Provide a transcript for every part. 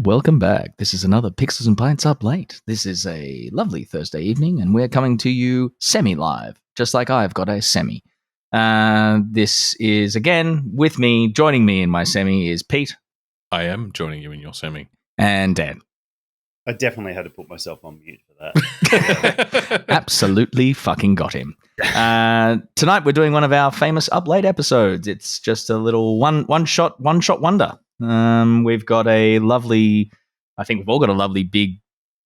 welcome back. This is another Pixels and Pints Up Late. This is a lovely Thursday evening, and we're coming to you semi-live, just like I've got a semi. This is, again, with me, joining me in my semi is Pete. I am joining you in your semi. And Dan. I definitely had to put myself on mute for that. Absolutely fucking got him. Tonight we're doing one of our famous UpLate episodes. It's just a little one-shot wonder. We've got a lovely, I think we've all got a lovely big,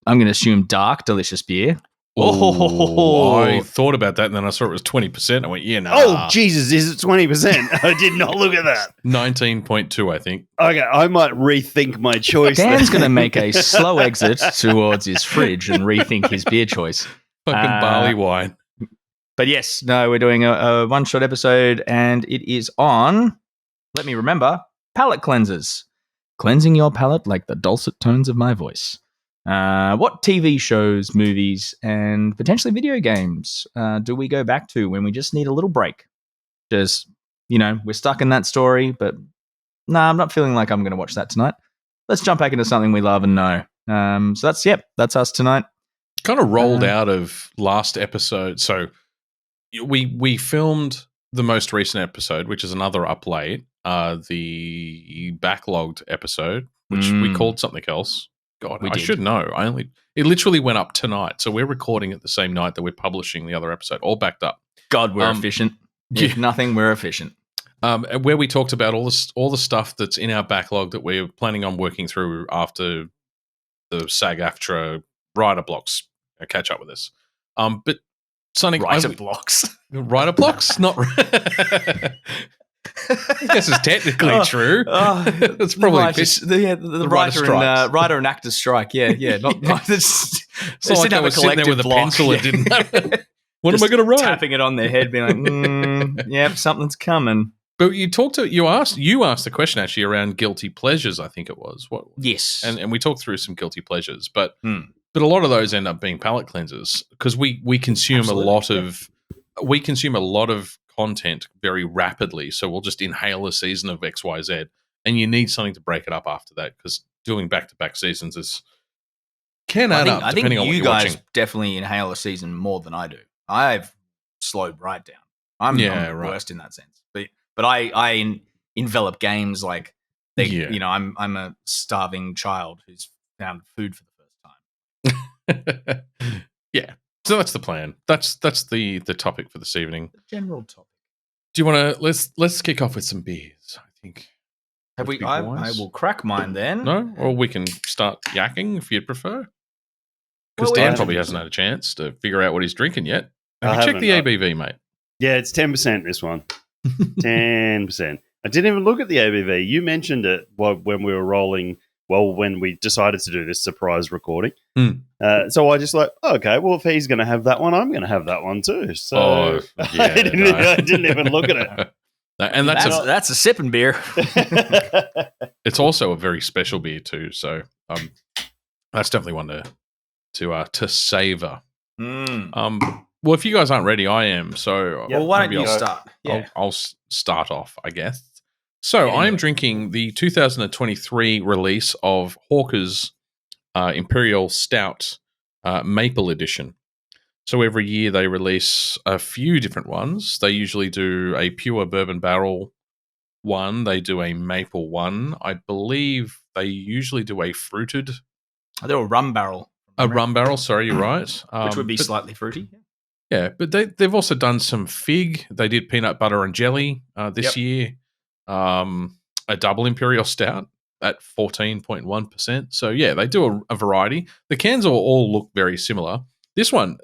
I'm going to assume dark, delicious beer. I thought about that and then I saw it was 20%. I went, yeah, no. Oh, Jesus, is it 20%? I did not look at that. 19.2, I think. Okay, I might rethink my choice. Dan's going to make a slow exit towards his fridge and rethink his beer choice. Fucking barley wine. But yes, no, we're doing a one-shot episode and it is on, let me remember, palate cleansers. Cleansing your palate like the dulcet tones of my voice. What TV shows, movies, and potentially video games do we go back to when we just need a little break? Just, we're stuck in that story, but I'm not feeling like I'm going to watch that tonight. Let's jump back into something we love and know. So that's us tonight. Kind of rolled out of last episode. So we filmed the most recent episode, which is another UpLate, the backlogged episode, which we called something else. God, I should know. It literally went up tonight, so we're recording it the same night that we're publishing the other episode, all backed up. God, we're efficient. If nothing, we're efficient. Where we talked about all the stuff that's in our backlog that we're planning on working through after the SAG-AFTRA writer blocks catch up with us. But Sonic writer blocks, not. I guess it's technically true. It's probably the writer and actor strike. Yeah. Not it's not like they were sitting there with a pencil and didn't have what am I going to write? Tapping it on their head, being like, yep, something's coming. But you asked the question actually around guilty pleasures. I think it was yes, and we talked through some guilty pleasures, but a lot of those end up being palate cleansers because we consume a lot of content very rapidly, so we'll just inhale a season of XYZ, and you need something to break it up after that because doing back-to-back seasons can add up. I think depending on what you you're guys watching. definitely inhale a season more than I do. I've slowed right down. I'm worst in that sense, but I envelop games like I'm a starving child who's found food for the first time. Yeah. So that's the plan. That's the topic for this evening. The general topic. Do you want to let's kick off with some beers? I think. Have we? I will crack mine then. No, or we can start yakking if you'd prefer. Because Dan probably hasn't had a chance to figure out what he's drinking yet. Have you checked the ABV, mate? Yeah, it's 10%. This one, 10%. I didn't even look at the ABV. You mentioned it when we were rolling. Well, when we decided to do this surprise recording. So I just okay, well, if he's going to have that one, I'm going to have that one too. So I didn't even look at it. And that's a sipping beer. It's also a very special beer too. So that's definitely one to savor. Well, if you guys aren't ready, I am. So why don't you start? Yeah. I'll start off, I guess. So I am drinking the 2023 release of Hawker's Imperial Stout Maple Edition. So every year they release a few different ones. They usually do a pure bourbon barrel one. They do a maple one. I believe they usually do a fruited. I do a rum barrel. A rum barrel, sorry, you're right. Which would be slightly fruity. Yeah, but they've also done some fig. They did peanut butter and jelly this year. A double imperial stout at 14.1%. So yeah, they do a variety. The cans all look very similar. This one,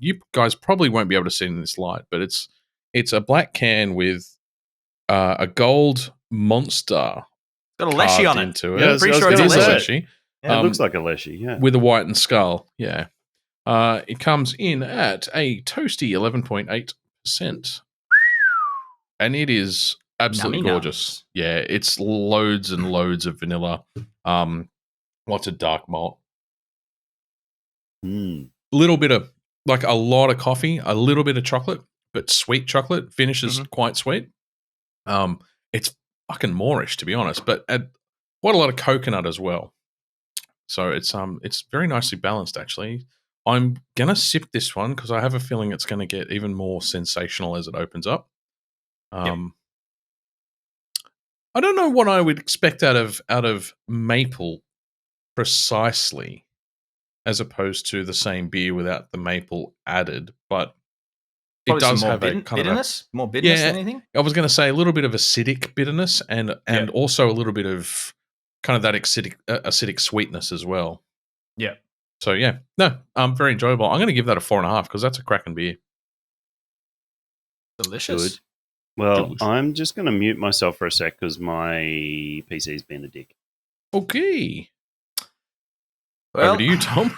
you guys probably won't be able to see in this light, but it's a black can with a gold monster. Got a leshy on it. Into it. Yeah, I'm pretty sure it's a leshy. Yeah, it looks like a leshy. Yeah, with a whitened skull. Yeah, it comes in at a toasty 11.8%, and it is absolutely gorgeous. Yeah, it's loads and loads of vanilla. Lots of dark malt. Little bit of a lot of coffee, a little bit of chocolate, but sweet chocolate. Finishes quite sweet. It's fucking Moorish, to be honest, but quite a lot of coconut as well. So it's very nicely balanced, actually. I'm gonna sip this one because I have a feeling it's going to get even more sensational as it opens up. I don't know what I would expect out of maple precisely, as opposed to the same beer without the maple added, but Probably it does some more have a kind bitterness, more bitterness than anything. I was going to say a little bit of acidic bitterness and also a little bit of kind of that acidic sweetness as well. Yeah. So very enjoyable. I'm going to give that a 4.5 because that's a cracking beer. Delicious. Good. Well, I'm just going to mute myself for a sec because my PC's been a dick. Okay. Well, over to you, Tom.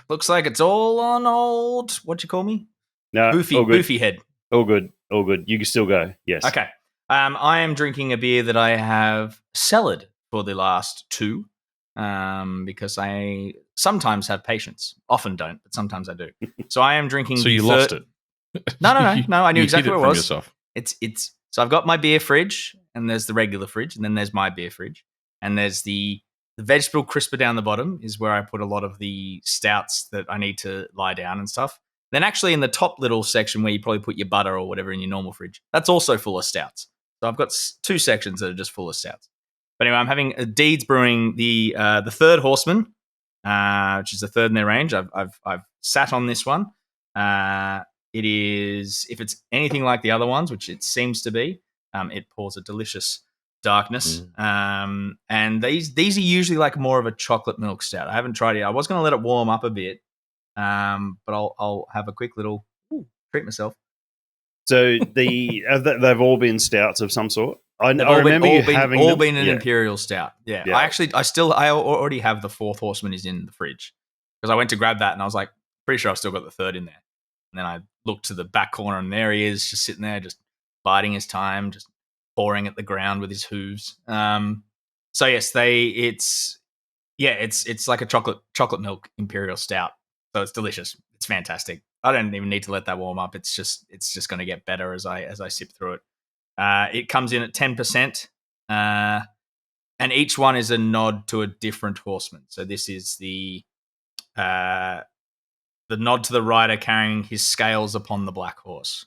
Looks like it's all on old. What you call me? No, Boofy head. All good. You can still go. Yes. Okay. I am drinking a beer that I have cellared for the last 2, because I sometimes have patience. Often don't, but sometimes I do. So I am drinking. So you lost it? No. I knew exactly where it was. Yourself. It's. So I've got my beer fridge, and there's the regular fridge, and then there's my beer fridge, and there's the vegetable crisper down the bottom is where I put a lot of the stouts that I need to lie down and stuff. Then actually in the top little section where you probably put your butter or whatever in your normal fridge, that's also full of stouts. So I've got 2 sections that are just full of stouts. But anyway, I'm having Deeds Brewing the Third Horseman, which is the third in their range. I've sat on this one. It is, if it's anything like the other ones, which it seems to be, it pours a delicious darkness. And these are usually like more of a chocolate milk stout. I haven't tried it yet. I was going to let it warm up a bit, but I'll have a quick little treat myself. So they've all been stouts of some sort. I remember you having all been an imperial stout. Yeah. I already have the Fourth Horseman is in the fridge because I went to grab that and I was like, pretty sure I've still got the third in there. And then I looked to the back corner and there he is, just sitting there, just biding his time, just pawing at the ground with his hooves. So yes, it's like a chocolate milk imperial stout. So it's delicious. It's fantastic. I don't even need to let that warm up. It's just going to get better as I sip through it. It comes in at 10%, and each one is a nod to a different horseman. So this is the nod to the rider carrying his scales upon the black horse.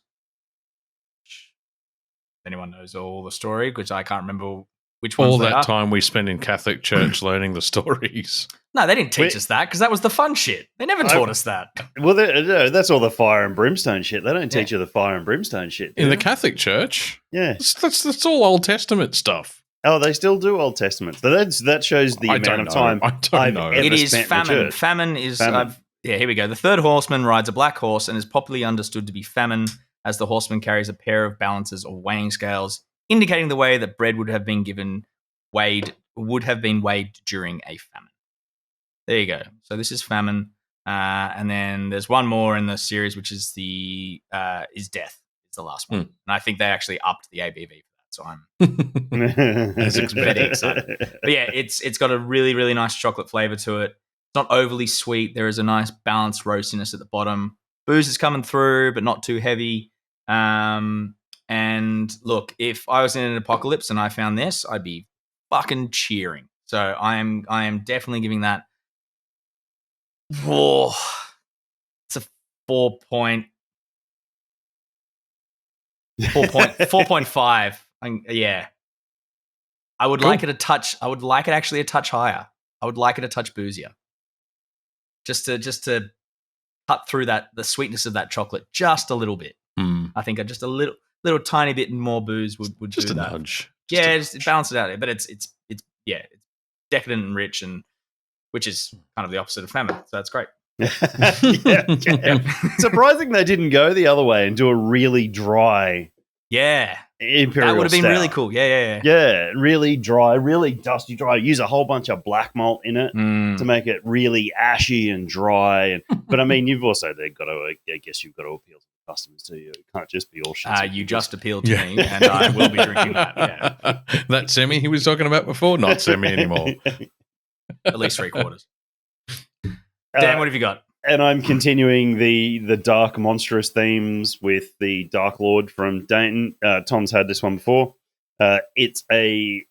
If anyone knows all the story, which I can't remember which ones all they that are. time we spent in Catholic church learning the stories. No, they didn't teach us that because that was the fun shit. They never taught us that. Well, that's all the fire and brimstone shit. They don't teach you the fire and brimstone shit. In the Catholic church? Yeah. That's all Old Testament stuff. Oh, they still do Old Testament. That shows the amount of time I don't know. It is famine. Famine is... Famine. Here we go. The third horseman rides a black horse and is popularly understood to be famine, as the horseman carries a pair of balancers or weighing scales, indicating the way that bread would have been weighed during a famine. There you go. So this is famine, and then there's one more in the series, which is is death. It's the last one, and I think they actually upped the ABV for that. So I'm very excited. But yeah, it's got a really really nice chocolate flavor to it. It's not overly sweet. There is a nice balanced roastiness at the bottom. Booze is coming through, but not too heavy. And look, if I was in an apocalypse and I found this, I'd be fucking cheering. So I am definitely giving that. Whoa, it's a 4.5. Yeah, I would like it a touch. I would like it actually a touch higher. I would like it a touch boozier. Just to cut through the sweetness of that chocolate just a little bit. I think just a little tiny bit more booze would just do a that. Nudge. Just balance it out. But it's decadent and rich, and which is kind of the opposite of famine. So that's great. Yeah. Surprising they didn't go the other way and do a really dry. Yeah. Imperial that would have been stout. really cool. Yeah. Yeah, really dry, really dusty dry. Use a whole bunch of black malt in it to make it really ashy and dry. But I mean, you've also got to, I guess you've got to appeal to the customers too. It can't just be all shit. You just appealed to me, and I will be drinking that. Yeah. That semi he was talking about before, not semi anymore. At least 3/4. Dan, what have you got? And I'm continuing the dark, monstrous themes with the Dark Lord from Dayton. Tom's had this one before. It's a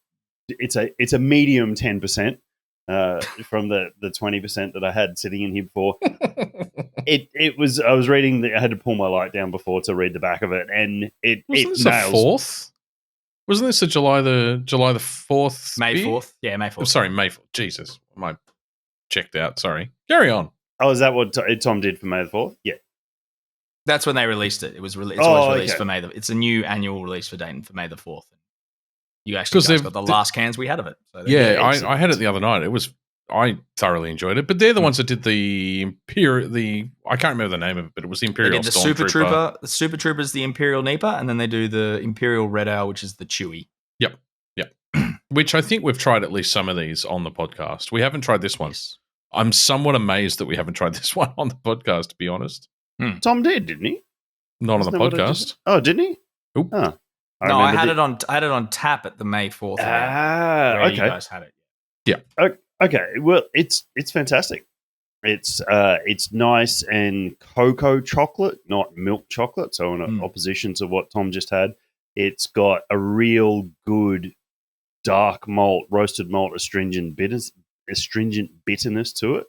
medium 10%. from the 20% that I had sitting in here before. It was. I was reading. I had to pull my light down before to read the back of it, and it Wasn't this nails. a 4th? Wasn't this a July the 4th? May beer? 4th. Yeah, May 4th. Oh, sorry, May 4th. Jesus, I checked out. Sorry. Carry on. Oh, is that what Tom did for May the 4th? Yeah. That's when they released it. It was it's always released okay. for May. It's a new annual release for Dayton for May the 4th. You actually guys got the last cans we had of it. So I had it the other night. I thoroughly enjoyed it. But they're the ones that did the Imperial. I can't remember the name of it, but it was the Imperial. They did the Super Trooper. The Super Trooper is the Imperial Nipah, and then they do the Imperial Red Ale, which is the Chewy. Yep. Which I think we've tried at least some of these on the podcast. We haven't tried this one. Yes. I'm somewhat amazed that we haven't tried this one on the podcast, to be honest. Tom did, didn't he? Not on the podcast. Oh, didn't he? Oop. Oh. I had it on tap at the May 4th. Okay. You guys had it. Yeah. Okay. Well, it's fantastic. It's nice and cocoa chocolate, not milk chocolate. So in opposition to what Tom just had, it's got a real good dark malt, roasted malt, astringent bitterness to it,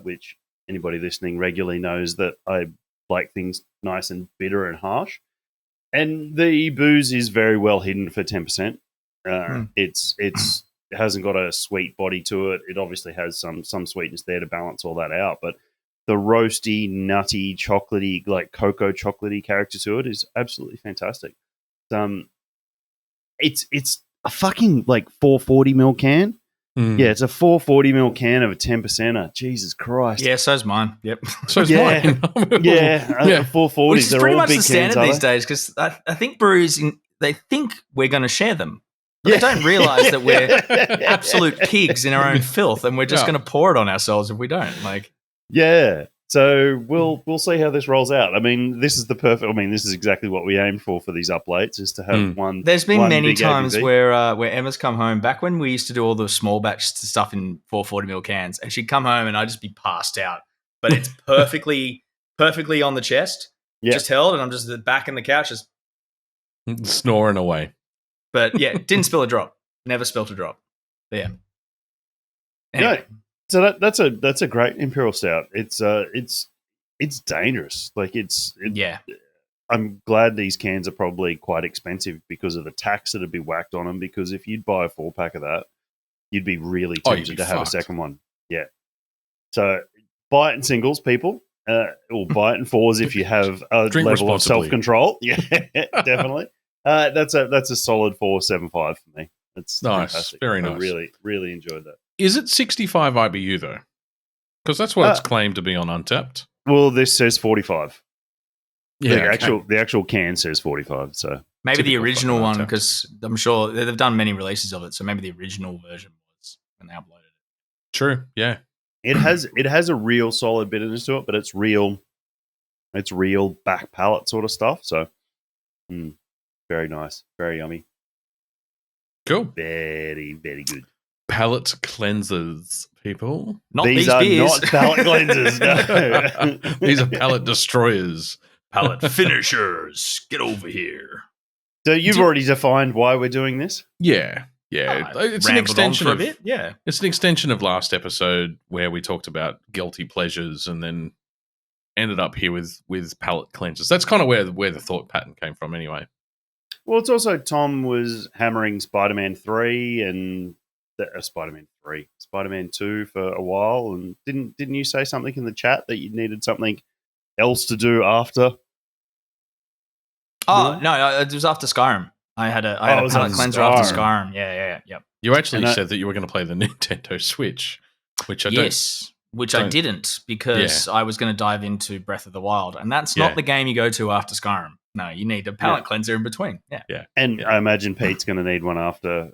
which anybody listening regularly knows that I like things nice and bitter and harsh. And the booze is very well hidden for 10%. It hasn't got a sweet body to it. It obviously has some sweetness there to balance all that out. But the roasty, nutty, chocolatey, like cocoa chocolatey character to it is absolutely fantastic. It's a fucking like 440ml can. Yeah, it's a 440ml can of a 10%er. Jesus Christ. Yeah, so's mine. Yep. So's mine. Yeah, 440s. Which is They're pretty all much big the standard cans, these days because I think breweries, they think we're going to share them. But they don't realise that we're absolute pigs in our own filth and we're just going to pour it on ourselves if we don't. Yeah. So we'll see how this rolls out. I mean, this is this is exactly what we aimed for these UpLates, is to have one. There's been many times ABV. where Emma's come home, back when we used to do all the small batch stuff in 440ml cans, and she'd come home and I'd just be passed out. But it's perfectly on the chest, just held, and I'm just back in the couch, just snoring away. But yeah, didn't spill a drop. Never spilt a drop. But yeah. Yeah. Anyway. So that's a great Imperial Stout. It's dangerous. Like I'm glad these cans are probably quite expensive because of the tax that'd be whacked on them. Because if you'd buy a 4-pack of that, you'd be really tempted to have a second one. Yeah. So buy it in singles, people. Or buy it in 4s if you have a level of self-control. Yeah, definitely. That's a solid 4.75 for me. That's nice. Fantastic. Very nice. I really, really enjoyed that. Is it 65 IBU though? Because that's what it's claimed to be on Untapped. Well, this says 45. Yeah, the actual can says 45. So maybe the original one, because I'm sure they've done many releases of it. So maybe the original version was when they uploaded it. True. Yeah. It has a real solid bitterness to it, but it's real back palate sort of stuff. So very nice, very yummy. Cool. Very, very good. Palate cleansers, people. Not these are beers. not palate cleansers. No. These are palate destroyers. Palate finishers. Get over here. So you've already defined why we're doing this? Yeah. It's an extension of it. Yeah. It's an extension of last episode where we talked about guilty pleasures and then ended up here with palate cleansers. That's kind of where the thought pattern came from anyway. Well, it's also Tom was hammering Spider-Man 3 and Spider-Man 2 for a while, and didn't you say something in the chat that you needed something else to do after? Oh, no, it was after Skyrim. I had a palate cleanser after Skyrim. Yeah. You actually said that you were going to play the Nintendo Switch, which I didn't because I was going to dive into Breath of the Wild, and that's not the game you go to after Skyrim. No, you need a palate cleanser in between. Yeah. And I imagine Pete's going to need one after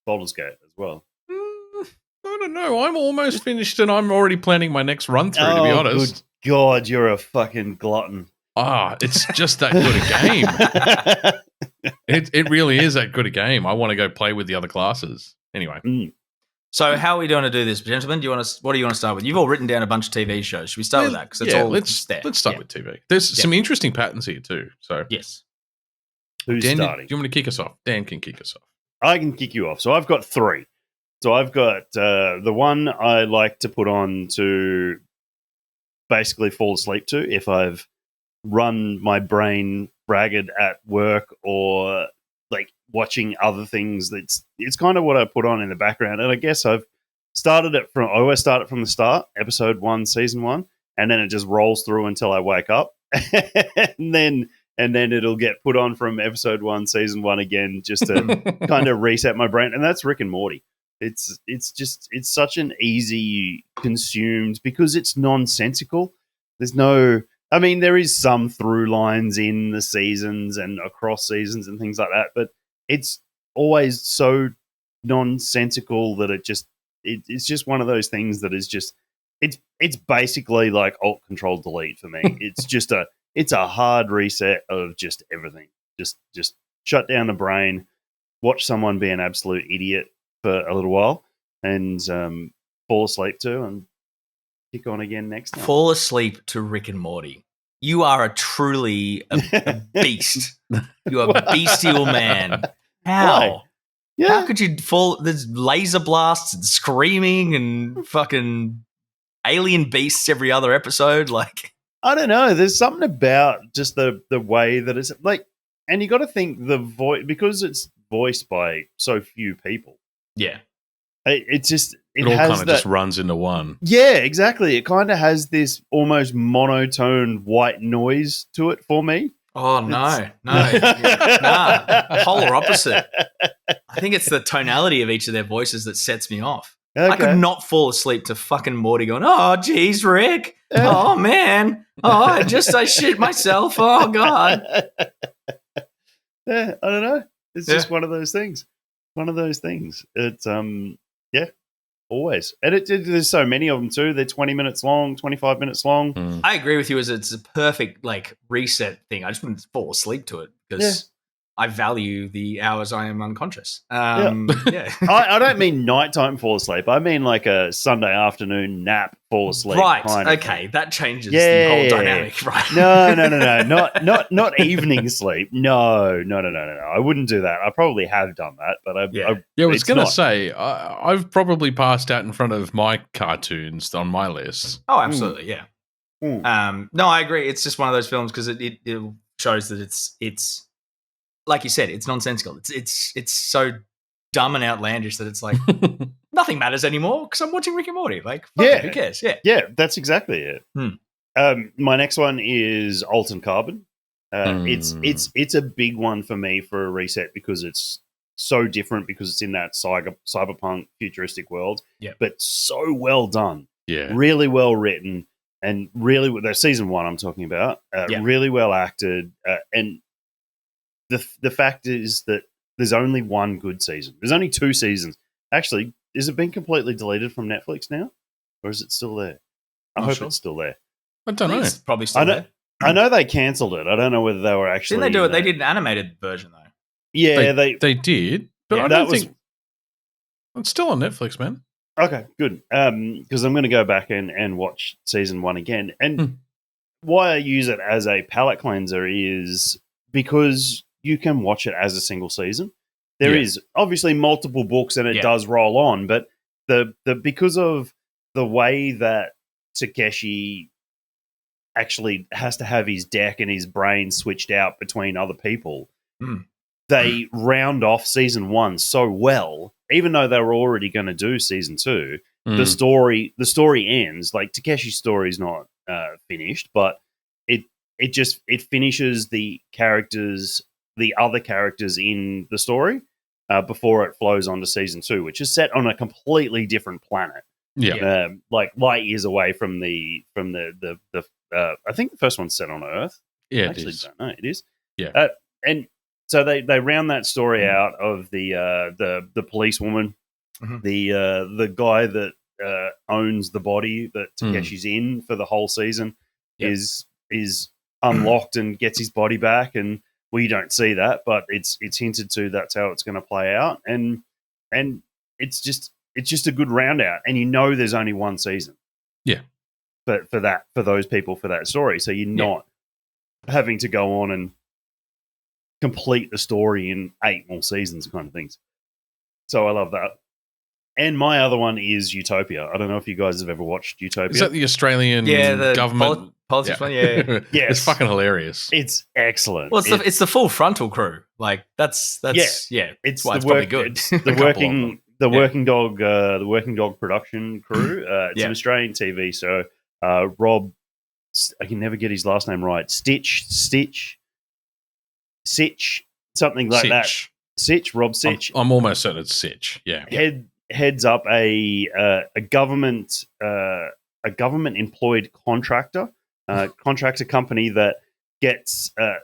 Baldur's Gate as well. I don't know. I'm almost finished, and I'm already planning my next run through. To be honest, good God, you're a fucking glutton. It's just that good a game. It really is that good a game. I want to go play with the other classes. Anyway. So how are we going to do this, gentlemen? What do you want to start with? You've all written down a bunch of TV shows. Should we start with that? Because it's all there. Let's start with TV. There's some interesting patterns here too. So yes. Who's Dan, starting? do you want me to kick us off? Dan can kick us off. I can kick you off. So I've got 3. So I've got the one I like to put on to basically fall asleep to if I've run my brain ragged at work or like watching other things. It's kind of what I put on in the background. And I guess I always start it from the start, episode 1, season 1, and then it just rolls through until I wake up. and then it'll get put on from episode 1, season 1 again, just to kind of reset my brain. And that's Rick and Morty. It's such an easy consumed because it's nonsensical. There is some through lines in the seasons and across seasons and things like that, but it's always so nonsensical that it's just one of those things that is just it's basically like Alt Control Delete for me. It's a hard reset of just everything. Just shut down the brain, watch someone be an absolute idiot for a little while, and fall asleep to, and kick on again next time. Fall asleep to Rick and Morty. You are truly a beast. You are a bestial man. How? Why? Yeah. How could you fall? There's laser blasts and screaming and fucking alien beasts every other episode. Like, I don't know. There's something about just the way that it's like, and you got to think the voice, because it's voiced by so few people. yeah. It all has kind of just runs into one. Yeah, exactly. It kind of has this almost monotone white noise to it for me. Oh, no. Polar opposite. I think it's the tonality of each of their voices that sets me off. Okay. I could not fall asleep to fucking Morty going, oh, geez, Rick. Oh, man. Oh, I shit myself. Oh, God. Yeah, I don't know. It's just one of those things. It's, always. And there's so many of them too. They're 20 minutes long, 25 minutes long. I agree with you. It's a perfect reset thing. I just want to fall asleep to it because I value the hours I am unconscious. I don't mean nighttime fall asleep. I mean like a Sunday afternoon nap fall asleep. Right. Kind of Okay. thing. That changes the whole dynamic, right? No. Not evening sleep. No. I wouldn't do that. I probably have done that, but I was going to say, I've probably passed out in front of my cartoons on my list. Oh, absolutely. Yeah. No, I agree. It's just one of those films because it shows that it's like you said, it's nonsensical. It's so dumb and outlandish that it's like nothing matters anymore because I'm watching Rick and Morty. Like, fuck it, who cares? Yeah, that's exactly it. My next one is Alton Carbon. It's a big one for me for a reset because it's so different because it's in that cyberpunk futuristic world. Yeah, but so well done. Yeah, really well written and really the season 1 I'm talking about. Really well acted and. The fact is that there's only one good season. There's only 2 seasons. Actually, has it been completely deleted from Netflix now? Or is it still there? I hope it's still there. I don't know. It's probably still there. I know they cancelled it. I don't know whether they were actually... Didn't they do it? They did an animated version, though. Yeah, they did. But I don't think... It's still on Netflix, man. Okay, good. Because I'm going to go back and watch season 1 again. And why I use it as a palate cleanser is because... you can watch it as a single season. There is obviously multiple books and it does roll on, but the because of the way that Takeshi actually has to have his deck and his brain switched out between other people, they round off season 1 so well, even though they were already going to do season 2. The story ends. Like Takeshi's story is not finished, but it finishes the other characters in the story before it flows on to season 2, which is set on a completely different planet. Yeah, like light years away from the I think the first one's set on Earth. Yeah, actually don't know. It is. Yeah, and so they round that story out of the policewoman, the guy that owns the body that Takeshi's in for the whole season is unlocked and gets his body back and. We don't see that, but it's hinted to that's how it's going to play out, and it's just a good round out, and there's only one season. Yeah, but for those people for that story, so you're not having to go on and complete the story in 8 more seasons, kind of things. So I love that. And my other one is Utopia. I don't know if you guys have ever watched Utopia. Is that the Australian the government? politics one? Yeah. Yes. It's fucking hilarious. It's excellent. Well, it's the full frontal crew. Like that's It's why it's probably good. It's the working dog production crew. It's an Australian TV show. Rob, I can never get his last name right. Sitch, something like that. Sitch, Rob Sitch. I'm almost certain it's Sitch. Yeah. Heads up a government employed contractor company that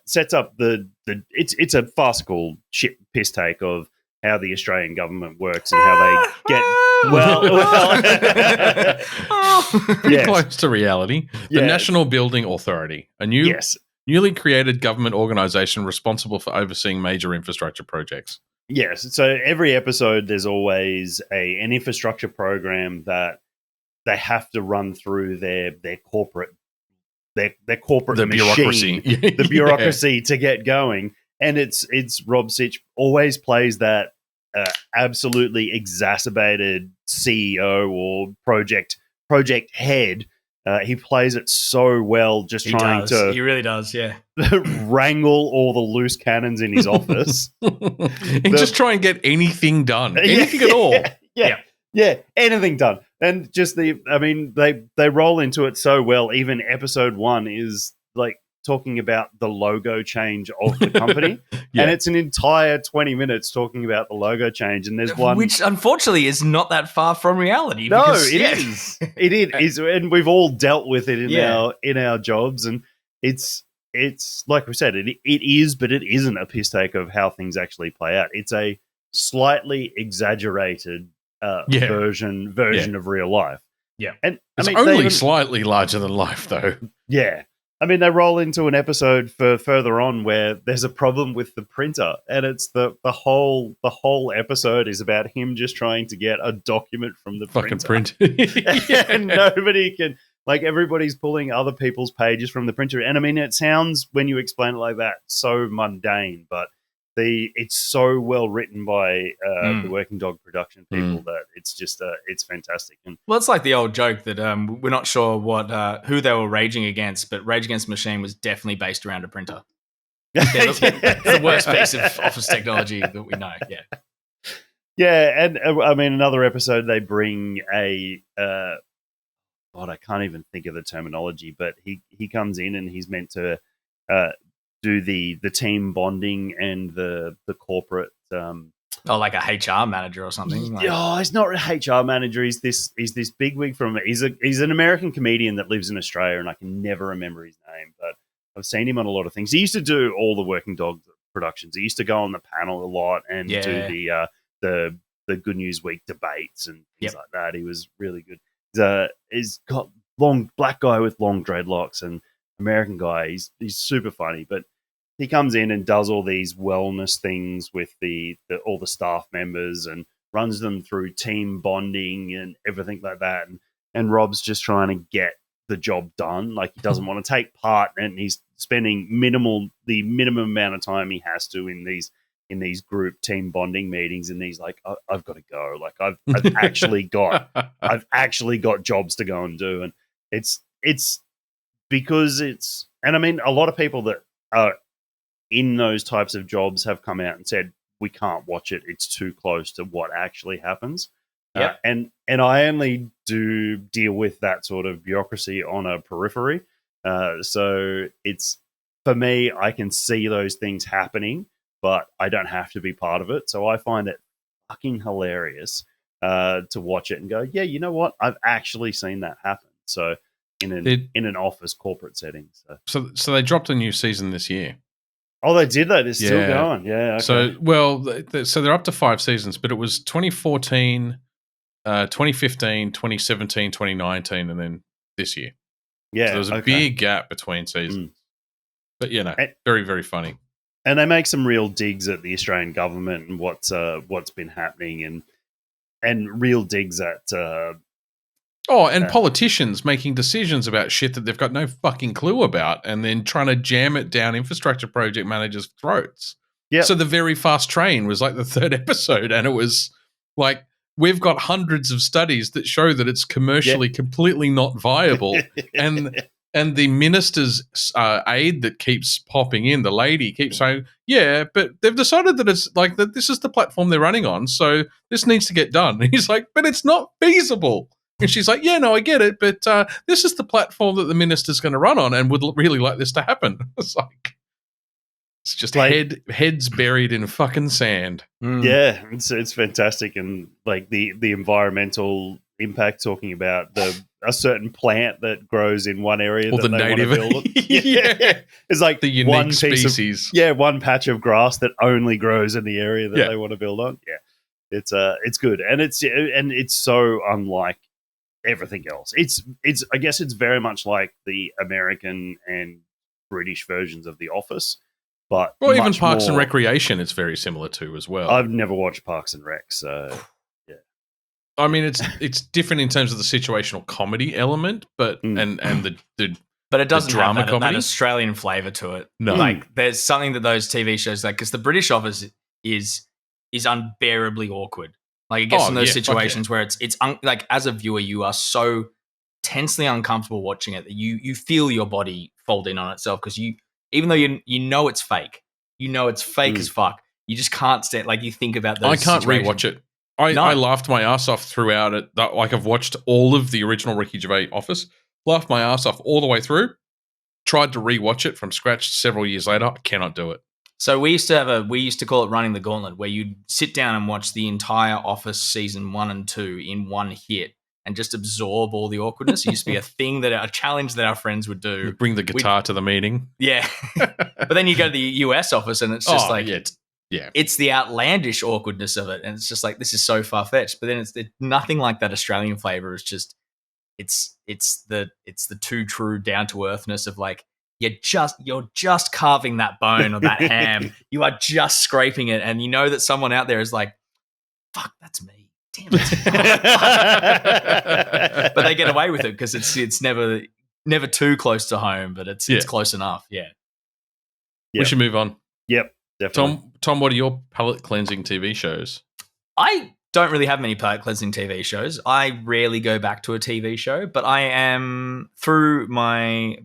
sets up it's a farcical shit piss take of how the Australian government works and how they get pretty close to reality. The National Building Authority, a newly created government organisation responsible for overseeing major infrastructure projects. Yes, so every episode there's always an infrastructure program that they have to run through their corporate machine, bureaucracy, the bureaucracy to get going. And it's Rob Sitch always plays that absolutely exacerbated CEO or project head. He plays it so well, he really does, yeah. wrangle all the loose cannons in his office. And just try and get anything done. Anything at all. Yeah, anything done. And just they roll into it so well. Even episode 1 is like talking about the logo change of the company. And it's an entire 20 minutes talking about the logo change. And there's one which unfortunately is not that far from reality. No, it is. It is. And we've all dealt with it in our jobs. And it's like we said, it is, but it isn't a piss take of how things actually play out. It's a slightly exaggerated version of real life. Yeah. And it's only slightly larger than life, though. Yeah. I mean, they roll into an episode for further on where there's a problem with the printer, and it's the whole episode is about him just trying to get a document from the fucking printer. And nobody can, like, everybody's pulling other people's pages from the printer. And I mean, it sounds, when you explain it like that, so mundane, but it's so well written by the Working Dog production people that it's just it's fantastic. And well, it's like the old joke that we're not sure who they were raging against, but Rage Against the Machine was definitely based around a printer. That's the worst piece of office technology that we know. Yeah, and I mean, another episode they bring a I can't even think of the terminology, but he comes in and he's meant to do the team bonding and the corporate like a HR manager or something. He's not a HR manager. He's this bigwig he's an American comedian that lives in Australia, and I can never remember his name, but I've seen him on a lot of things. He used to do all the Working Dog productions. He used to go on the panel a lot and do the Good News Week debates and things like that. He was really good. He's got black guy with long dreadlocks and American guy. He's super funny, but he comes in and does all these wellness things with all the staff members and runs them through team bonding and everything like that. And Rob's just trying to get the job done. Like, he doesn't want to take part, and he's spending the minimum amount of time he has to in these group team bonding meetings. And he's like, I've got to go. Like, I've actually got jobs to go and do. And it's because and I mean, a lot of people that are in those types of jobs have come out and said, we can't watch it. It's too close to what actually happens. And I only do deal with that sort of bureaucracy on a periphery. So it's, for me, I can see those things happening, but I don't have to be part of it. So I find it fucking hilarious to watch it and go, yeah, you know what? I've actually seen that happen. So in an office corporate setting. So they dropped a new season this year. Oh, they did that. It's still going. Yeah. Okay. So they're up to 5 seasons, but it was 2014, 2015, 2017, 2019, and then this year. Yeah. So there's a big gap between seasons. But very, very funny. And they make some real digs at the Australian government and what's been happening, and real digs at politicians making decisions about shit that they've got no fucking clue about, and then trying to jam it down infrastructure project managers' throats. Yeah. So the Very Fast Train was like the 3rd episode, and it was like we've got hundreds of studies that show that it's commercially completely not viable. And the minister's aide that keeps popping in, the lady keeps saying, yeah, but they've decided that it's like that this is the platform they're running on, so this needs to get done. And he's like, but it's not feasible. And she's like, yeah, no, I get it, but this is the platform that the minister's going to run on and would really like this to happen. It's like, it's just like, heads buried in fucking sand. Yeah, it's fantastic. And like the environmental impact, talking about a certain plant that grows in one area or that the they native. want to build. Yeah. It's like the unique one species. One patch of grass that only grows in the area that they want to build on. Yeah, it's good, and it's so unlike everything else. It's I guess it's very much like the American and British versions of The Office, but even Parks and Recreation it's very similar to as well. I've never watched Parks and Rec, so yeah. I mean, it's different in terms of the situational comedy element, but and the but it doesn't drama have that comedy? Australian flavour to it. No. Like there's something that those TV shows like because the British Office is unbearably awkward. Like it gets in those situations where it's like as a viewer you are so tensely uncomfortable watching it that you feel your body fold in on itself because even though you know it's fake, as fuck. You just can't stand like you think about those. I can't rewatch it. I laughed my ass off throughout it. Like I've watched all of the original Ricky Gervais Office, laughed my ass off all the way through. Tried to rewatch it from scratch several years later. I cannot do it. So we used to call it running the gauntlet, where you'd sit down and watch the entire Office season 1 and 2 in one hit and just absorb all the awkwardness. It used to be a challenge that our friends would do. Bring the guitar to the meeting. Yeah. But then you go to the US office and it's just it's the outlandish awkwardness of it. And it's just like, this is so far-fetched. But then it's nothing like that Australian flavor. It's just, it's the too true down-to-earthness of like, you're just carving that bone or that ham. You are just scraping it. And you know that someone out there is like, fuck, that's me. Damn it. But they get away with it because it's never too close to home, but it's close enough. Yeah. We should move on. Yep, definitely. Tom, what are your palate cleansing TV shows? I don't really have many palate cleansing TV shows. I rarely go back to a TV show, but I am, through my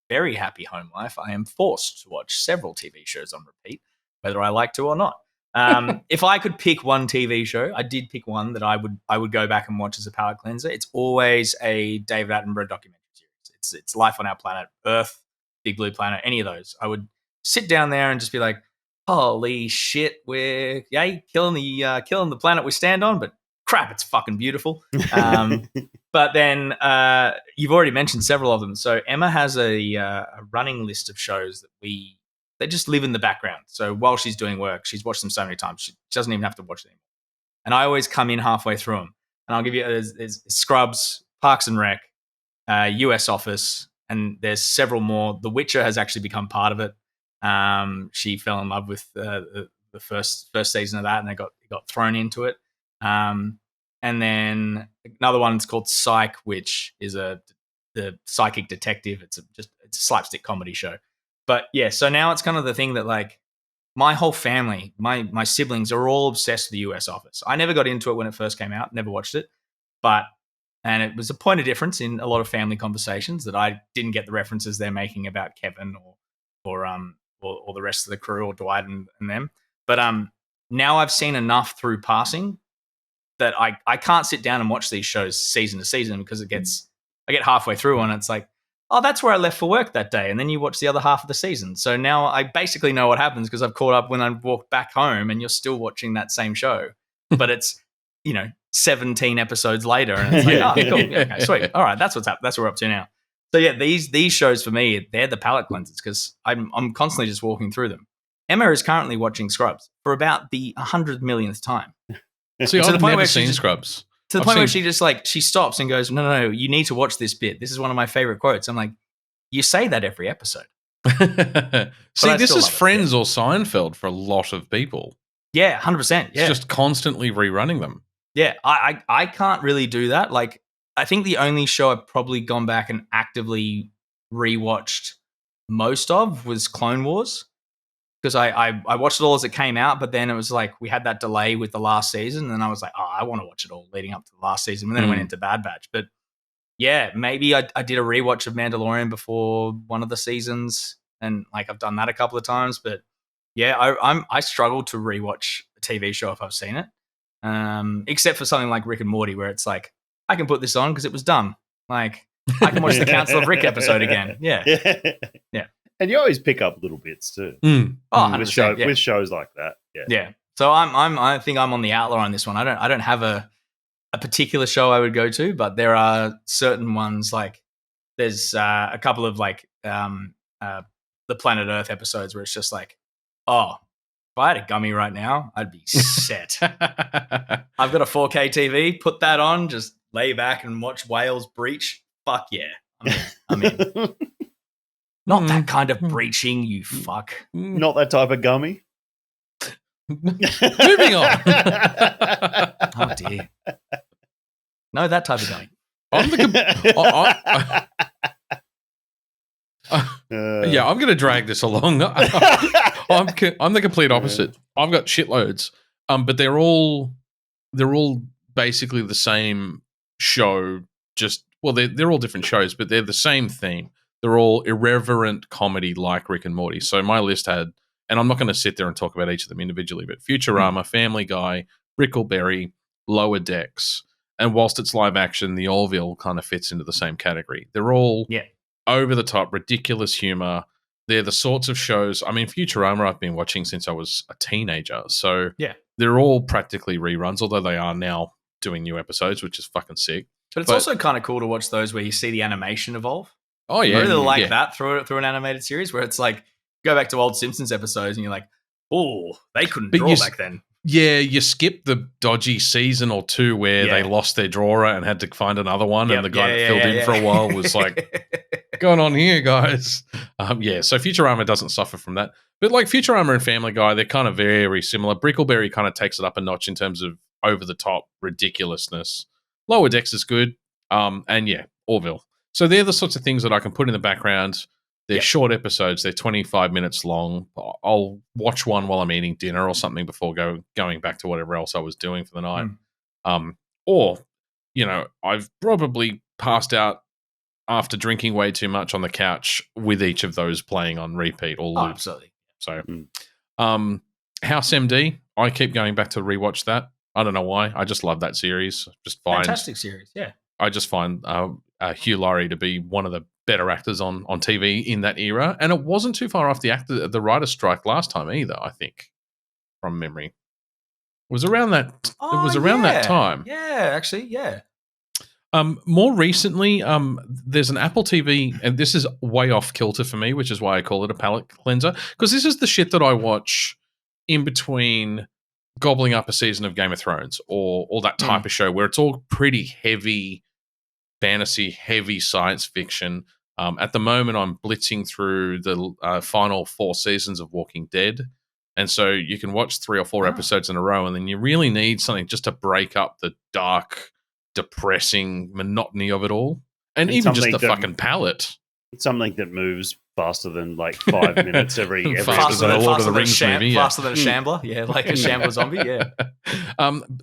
very happy home life, I am forced to watch several TV shows on repeat, whether I like to or not. If I could pick one TV show, I did pick one that I would go back and watch as a palate cleanser. It's always a David Attenborough documentary series. It's Life on Our Planet, Earth, Big Blue Planet, any of those. I would sit down there and just be like, holy shit, we're killing the planet we stand on, but crap, it's fucking beautiful. But then you've already mentioned several of them. So Emma has a running list of shows that they just live in the background. So while she's doing work, she's watched them so many times, she doesn't even have to watch them anymore. And I always come in halfway through them. And I'll give you there's Scrubs, Parks and Rec, US Office, and there's several more. The Witcher has actually become part of it. She fell in love with the first season of that, and they got thrown into it. And then another one's called Psych, which is the psychic detective. It's a slapstick comedy show. But yeah, so now it's kind of the thing that like my whole family, my siblings are all obsessed with the US Office. I never got into it when it first came out, never watched it, and it was a point of difference in a lot of family conversations that I didn't get the references they're making about Kevin or the rest of the crew or Dwight and them. But now I've seen enough through passing that I can't sit down and watch these shows season to season because I get halfway through and it's like, oh, that's where I left for work that day. And then you watch the other half of the season. So now I basically know what happens because I've caught up when I walk back home and you're still watching that same show. But it's, 17 episodes later and it's like, oh, cool. Yeah, okay, sweet. All right, that's what's up. That's what we're up to now. So yeah, these shows for me, they're the palate cleansers because I'm constantly just walking through them. Emma is currently watching Scrubs for about the 100 millionth time. See, I've never seen Scrubs. To the point where she just like, she stops and goes, no, you need to watch this bit. This is one of my favorite quotes. I'm like, you say that every episode. See, this is Friends or Seinfeld for a lot of people. Yeah, 100%. Yeah. It's just constantly rerunning them. Yeah, I can't really do that. Like, I think the only show I've probably gone back and actively rewatched most of was Clone Wars. Because I watched it all as it came out, but then it was like we had that delay with the last season, and I was like, I want to watch it all leading up to the last season. And then it went into Bad Batch. But yeah, maybe I did a rewatch of Mandalorian before one of the seasons. And like I've done that a couple of times. But yeah, I struggle to rewatch a TV show if I've seen it. Except for something like Rick and Morty, where it's like, I can put this on because it was dumb. Like, I can watch the Council of Rick episode again. Yeah. And you always pick up little bits too. With shows like that. Yeah. So I think I'm on the outlier on this one. I don't have a particular show I would go to, but there are certain ones, like there's a couple of like the Planet Earth episodes where it's just like, oh, if I had a gummy right now, I'd be set. I've got a 4K TV, put that on, just lay back and watch whales breach. Fuck yeah. I'm in. Not that kind of breaching, you fuck. Not that type of gummy. Moving on. Oh dear. No, that type of gummy. I'm going to drag this along. I'm the complete opposite. I've got shitloads, but they're all basically the same show. They're all different shows, but they're the same theme. They're all irreverent comedy like Rick and Morty. So my list had, and I'm not going to sit there and talk about each of them individually, but Futurama, Family Guy, Brickleberry, Lower Decks, and whilst it's live action, the Orville kind of fits into the same category. They're all over the top, ridiculous humor. They're the sorts of shows. I mean, Futurama I've been watching since I was a teenager. So they're all practically reruns, although they are now doing new episodes, which is fucking sick. But it's also kind of cool to watch those where you see the animation evolve. Oh, yeah. I really like that through an animated series where it's like, go back to old Simpsons episodes and you're like, oh, they couldn't draw back then. Yeah, you skip the dodgy season or two where they lost their drawer and had to find another one, and the guy that filled in for a while was like, "What's going on here, guys?" So Futurama doesn't suffer from that. But like Futurama and Family Guy, they're kind of very similar. Brickleberry kind of takes it up a notch in terms of over-the-top ridiculously. Lower Decks is good, and Orville. So they're the sorts of things that I can put in the background. They're short episodes. They're 25 minutes long. I'll watch one while I'm eating dinner or something before going back to whatever else I was doing for the night. Or, I've probably passed out after drinking way too much on the couch with each of those playing on repeat or loop. Absolutely. So, House MD, I keep going back to rewatch that. I don't know why. I just love that series. Fantastic series, yeah. I just find Hugh Laurie to be one of the better actors on TV in that era, and it wasn't too far off the writer's strike last time either. I think, from memory, it was around that. It was around that time. Yeah, actually, yeah. More recently, there's an Apple TV, and this is way off kilter for me, which is why I call it a palate cleanser, because this is the shit that I watch in between gobbling up a season of Game of Thrones or that type of show where it's all pretty heavy fantasy, heavy science fiction. At the moment, I'm blitzing through the final 4 seasons of Walking Dead. And so you can watch 3 or 4 episodes in a row, and then you really need something just to break up the dark, depressing monotony of it all. And even just the fucking palette. It's something that moves faster than like 5 minutes every faster than a Lord of the Rings movie. Faster than a Shambler. Yeah, like a Shambler zombie, yeah.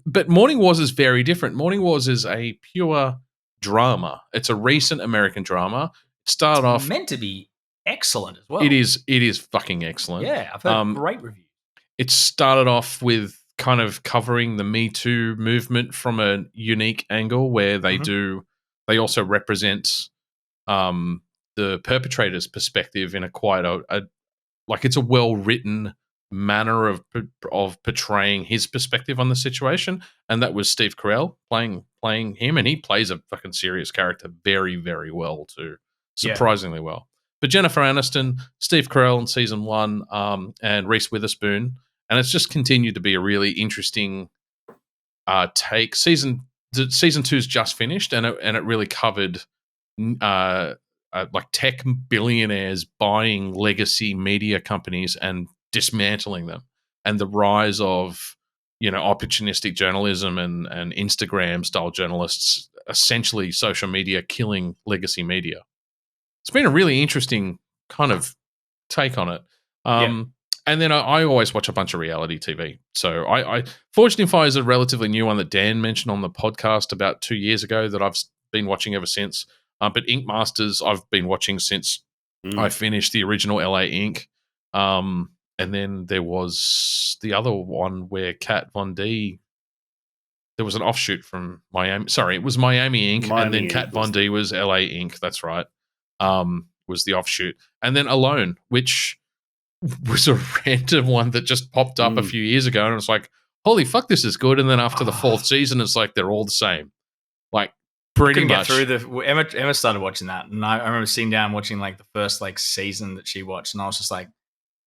But Morning Wars is very different. Morning Wars is a pure drama. It's a recent American drama. It started off meant to be excellent as well. It is fucking excellent. Yeah, I've heard great reviews. It started off with kind of covering the Me Too movement from a unique angle where they also represent the perpetrator's perspective in a quite like it's a well-written manner of portraying his perspective on the situation, and that was Steve Carell playing him, and he plays a fucking serious character very, very well too, surprisingly well. But Jennifer Aniston, Steve Carell in season 1, and Reese Witherspoon, and it's just continued to be a really interesting take. Season 2's just finished, and it really covered like tech billionaires buying legacy media companies and dismantling them, and the rise of opportunistic journalism and Instagram style journalists, essentially social media killing legacy media. It's been a really interesting kind of take on it. And then I always watch a bunch of reality TV. So I Fortune Fire is a relatively new one that Dan mentioned on the podcast about 2 years ago that I've been watching ever since. But Ink Masters I've been watching since I finished the original LA Ink. And then there was the other one where Kat Von D. There was an offshoot from Miami. Sorry, it was Miami Ink. And then Kat Von D was LA Ink. That's right. Was the offshoot. And then Alone, which was a random one that just popped up a few years ago, and it was like, holy fuck, this is good. And then after the fourth season, it's like they're all the same. Like pretty much. Get through Emma started watching that, and I remember sitting down watching like the first like season that she watched, and I was just like,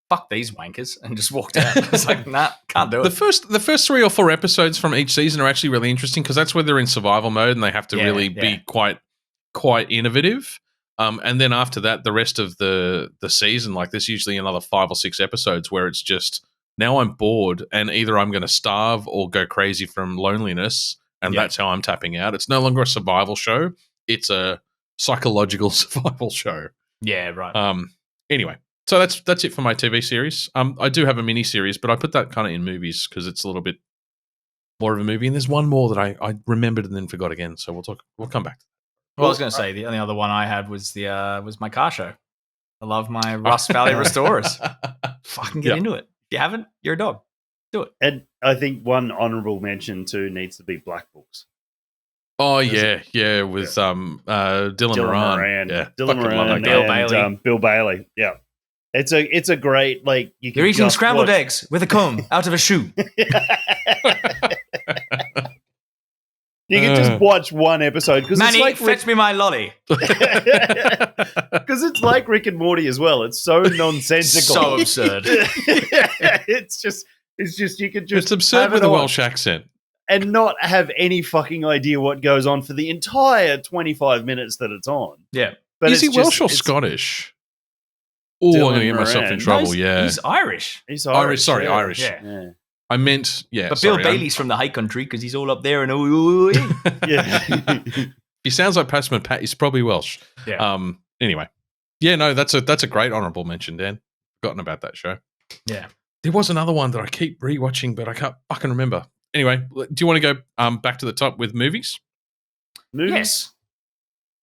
fuck these wankers, and just walked out. It's like, nah, can't do it. The first 3 or 4 episodes from each season are actually really interesting because that's where they're in survival mode and they have to be quite innovative. And then after that, the rest of the season, like there's usually another 5 or 6 episodes where it's just, now I'm bored and either I'm going to starve or go crazy from loneliness, and that's how I'm tapping out. It's no longer a survival show. It's a psychological survival show. Yeah, right. Anyway, so that's it for my TV series. I do have a mini series, but I put that kind of in movies because it's a little bit more of a movie. And there's one more that I remembered and then forgot again. So we'll come back. Well, I was going to say the only other one I had was was my car show. I love my Rust Valley Restorers. Fucking get into it. If you haven't, you're a dog. Do it. And I think one honourable mention too needs to be Black Books. Oh yeah, with Dylan Moran. Yeah, Dylan Moran and Bill Bailey. Bill Bailey. Yeah, it's a great like you can. You're eating scrambled eggs with a comb out of a shoe. You can just watch one episode because Manny, it's like fetch me my lolly. Because it's like Rick and Morty as well. It's so nonsensical, so absurd. It's just you can just it's absurd with a Welsh accent and not have any fucking idea what goes on for the entire 25 minutes that it's on. Yeah, but is he Welsh or Scottish? Oh, I'm going to get myself in trouble. No, he's Irish. He's Irish. Sorry, yeah. Irish. Yeah. I meant, But sorry, Bill Bailey's from the high country because he's all up there and Yeah. He sounds like Postman Pat. He's probably Welsh. Yeah. Anyway, no, that's a great honourable mention, Dan. Forgotten about that show. Yeah. There was another one that I keep rewatching, but I can't fucking remember. Anyway, do you want to go back to the top with movies? Yes.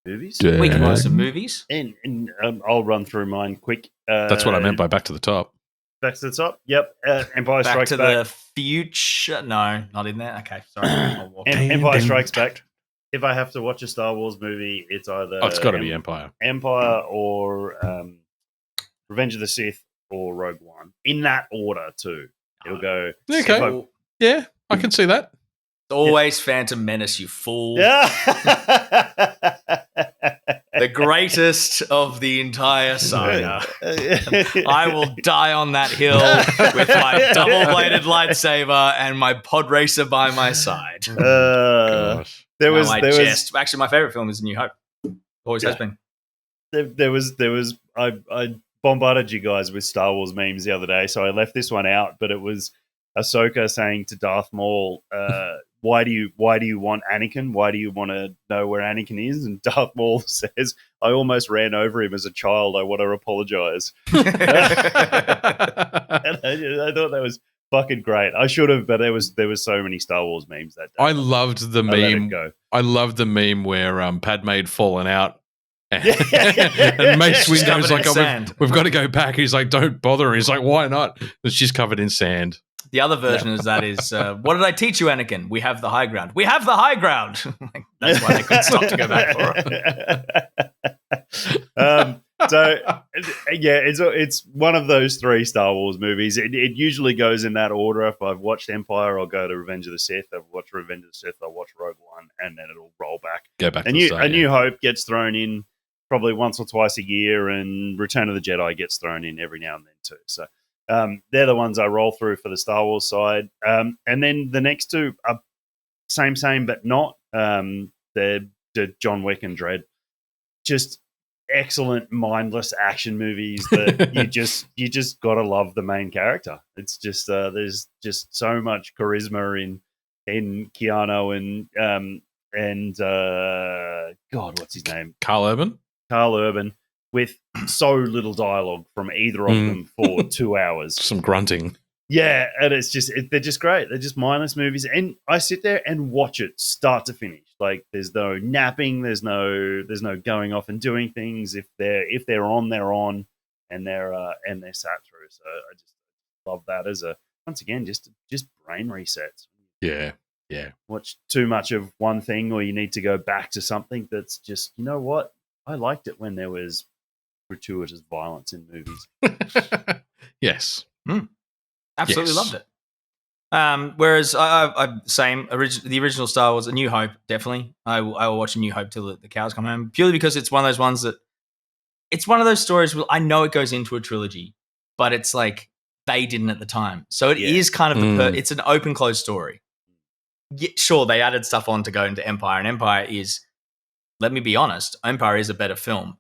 Movies? Yeah. We can do some movies. And I'll run through mine quick. That's what I meant by back to the top. Back to the top. Yep. Empire Strikes Back. Back to the Future. No, not in there. Okay, sorry. Empire Strikes Back. If I have to watch a Star Wars movie, it's either it's got to be Empire or Revenge of the Sith or Rogue One. In that order too. It'll go. Okay. Yeah, I can see that. Always Phantom Menace, you fool. Yeah. The greatest of the entire saga. I will die on that hill with my double-bladed lightsaber and my pod racer by my side. Gosh. Actually, my favorite film is New Hope. Always has been. There was. I bombarded you guys with Star Wars memes the other day, so I left this one out. But it was Ahsoka saying to Darth Maul, why do you want Anakin? Why do you want to know where Anakin is? And Darth Maul says, I almost ran over him as a child. I want to apologize. And I thought that was fucking great. I should have, but there was so many Star Wars memes that day. I loved the meme. I loved the meme where Padme had fallen out. And Mace Windu's like, we've got to go back. He's like, don't bother. He's like, why not? And she's covered in sand. The other version is what did I teach you, Anakin? We have the high ground. We have the high ground. That's why they couldn't stop to go back for it. It's one of those 3 Star Wars movies. It usually goes in that order. If I've watched Empire, I'll go to Revenge of the Sith. If I've watched Revenge of the Sith, I'll watch Rogue One, and then it'll roll back. Go back. New Hope gets thrown in probably once or twice a year, and Return of the Jedi gets thrown in every now and then too. So they're the ones I roll through for the Star Wars side. And then the next 2 are same, but not. They're John Wick and Dredd. Just excellent, mindless action movies that you just gotta love the main character. It's just there's just so much charisma in Keanu and God, what's his name? Carl Urban. with so little dialogue from either of them for 2 hours. Some grunting. Yeah, and it's just they're just great. They're just mindless movies, and I sit there and watch it start to finish. Like there's no napping, there's no going off and doing things. If they're on, they're on, and they're sat through. So I just love that as once again just brain resets. Yeah. Watch too much of one thing, or you need to go back to something that's just, you know what? I liked it when there was gratuitous violence in movies. Yes. Absolutely loved it. Whereas the original Star Wars, A New Hope, definitely. I will watch A New Hope till the cows come home, purely because it's one of those ones that it's one of those stories where I know it goes into a trilogy, but it's like they didn't at the time. So it is kind of it's an open closed story. Yeah, sure, they added stuff on to go into Empire, and Empire is, let me be honest, Empire is a better film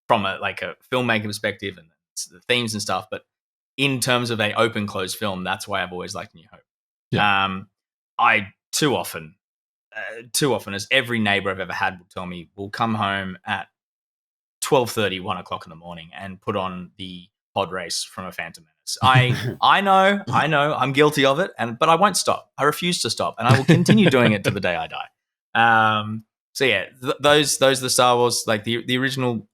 from a filmmaking perspective and the themes and stuff, but in terms of an open closed film, that's why I've always liked New Hope. Yeah. I too often, as every neighbor I've ever had will tell me, will come home at 12:30, 1 o'clock in the morning and put on the pod race from A Phantom Menace. I know, I'm guilty of it, but I won't stop. I refuse to stop, and I will continue doing it to the day I die. So yeah, those are the Star Wars, like the original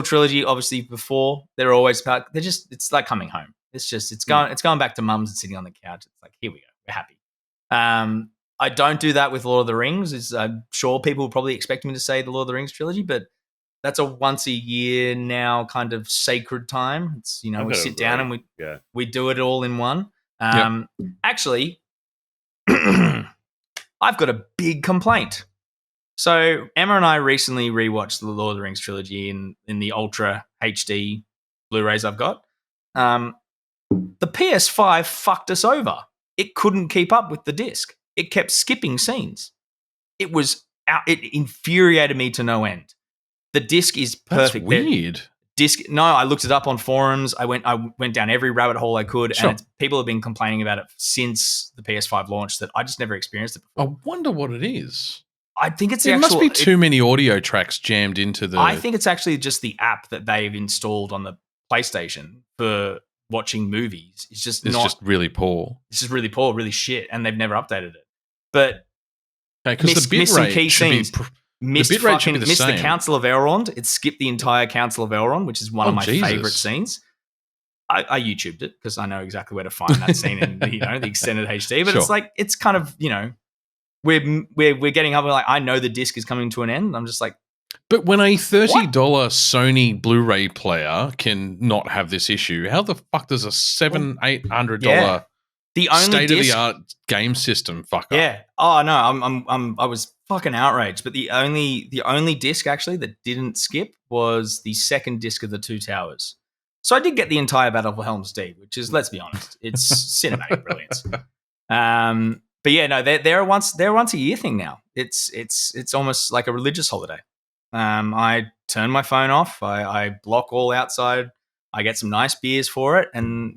trilogy. Obviously, before they're always about. It's like coming home. It's going back to mums and sitting on the couch. It's like, here we go, we're happy. I don't do that with Lord of the Rings. I'm sure people will probably expect me to say the Lord of the Rings trilogy, but that's a once a year now kind of sacred time. It's, we sit down and we do it all in one. Actually, I've got a big complaint. So Emma and I recently rewatched the Lord of the Rings trilogy in the Ultra HD Blu-rays I've got. The PS5 fucked us over. It couldn't keep up with the disc. It kept skipping scenes. It infuriated me to no end. The disc is perfect. That's weird. No, I looked it up on forums. I went down every rabbit hole I could, sure. And people have been complaining about it since the PS5 launched. That I just never experienced it before. I wonder what it is. I think it's must be too many audio tracks jammed into the. I think it's actually just the app that they've installed on the PlayStation for watching movies. It's just really poor. It's just really poor, really shit, and they've never updated it. But because the bitrate key scenes. Missed the Council of Elrond. It skipped the entire Council of Elrond, which is one of my favorite scenes. I YouTubed it because I know exactly where to find that scene in the extended HD. But it's kind of we're getting up. We're like, I know the disc is coming to an end. I'm just like, but when a $30 Sony Blu-ray player can not have this issue, how the fuck does a $700-800 the only state-of-the-art game system fuck up? Yeah. Oh no, I was fucking outraged. But the only disc actually that didn't skip was the second disc of the Two Towers. So I did get the entire Battle for Helm's Deep, which is, let's be honest, it's cinematic brilliance. But yeah, no, they're a once a year thing now. It's almost like a religious holiday. I turn my phone off. I block all outside. I get some nice beers for it, and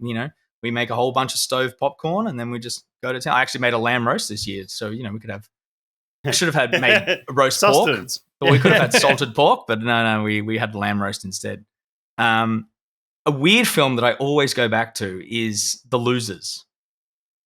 we make a whole bunch of stove popcorn, and then we just go to town. I actually made a lamb roast this year, so we could have. I should have made roast pork, but we could have had salted pork. But no, we had lamb roast instead. A weird film that I always go back to is The Losers,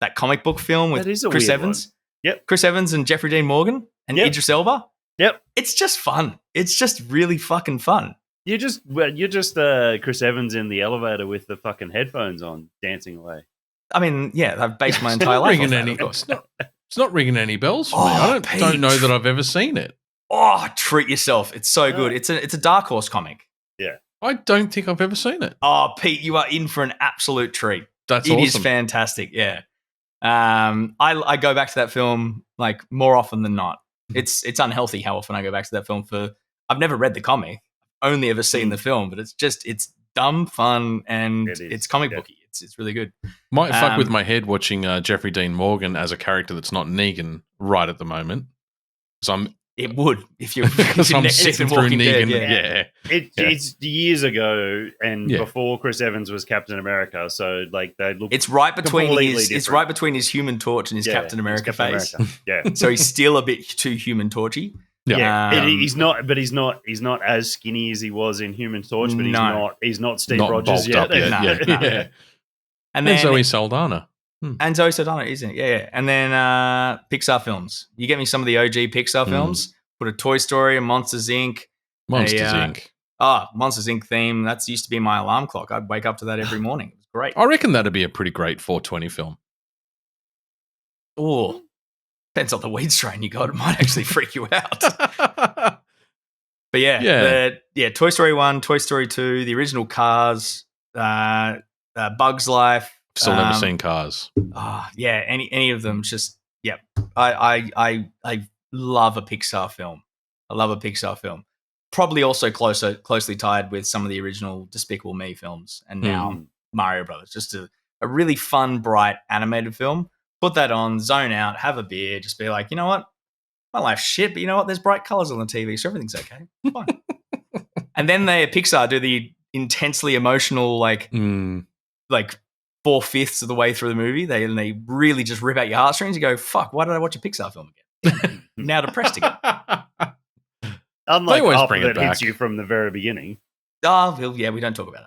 that comic book film with Chris Evans. One. Yep, Chris Evans and Jeffrey Dean Morgan and Idris Elba. Yep, it's just fun. It's just really fucking fun. You're just Chris Evans in the elevator with the fucking headphones on, dancing away. I mean, yeah, I've based my entire life on that. It's not ringing any bells for me. I don't know that I've ever seen it. Oh, treat yourself. It's so good. It's a Dark Horse comic. Yeah. I don't think I've ever seen it. Oh, Pete, you are in for an absolute treat. That's awesome. It is fantastic, yeah. I go back to that film like more often than not. It's unhealthy how often I go back to that film I've never read the comic. Only ever seen the film, but it's dumb fun and it's comic booky. It's really good. Might fuck with my head watching Jeffrey Dean Morgan as a character that's not Negan right at the moment. So it would if you're next to Walking Dead. Yeah. It's years ago and before Chris Evans was Captain America. So like they look. It's right between his Human Torch and his Captain America face. Yeah. So he's still a bit too Human Torchy. Yeah, he's not as skinny as he was in Human Torch, but he's not Steve Rogers yet. Yeah. And then Zoe Saldana. And Zoe Saldana, isn't it? Yeah. And then Pixar films. You get me some of the OG Pixar films. Put a Toy Story, a Monsters Inc. Monsters Inc. Monsters Inc. theme. That used to be my alarm clock. I'd wake up to that every morning. It was great. I reckon that'd be a pretty great 420 film. Oh, depends on the weed strain you got. It might actually freak you out. But Toy Story 1, Toy Story 2, the original Cars, Bug's Life. Still never seen Cars. Any of them. Just I love a Pixar film. Probably also closely tied with some of the original Despicable Me films, and now Mario Brothers. Just a really fun, bright animated film. Put that on, zone out, have a beer, just be like, you know what, my life's shit, but you know what, there's bright colors on the TV, so everything's okay. It's fine. And then Pixar do the intensely emotional, like 4/5 of the way through the movie. They really just rip out your heartstrings. You go, fuck, why did I watch a Pixar film again? Now depressed again. Unlike Up that hits you from the very beginning. Oh, well, yeah, we don't talk about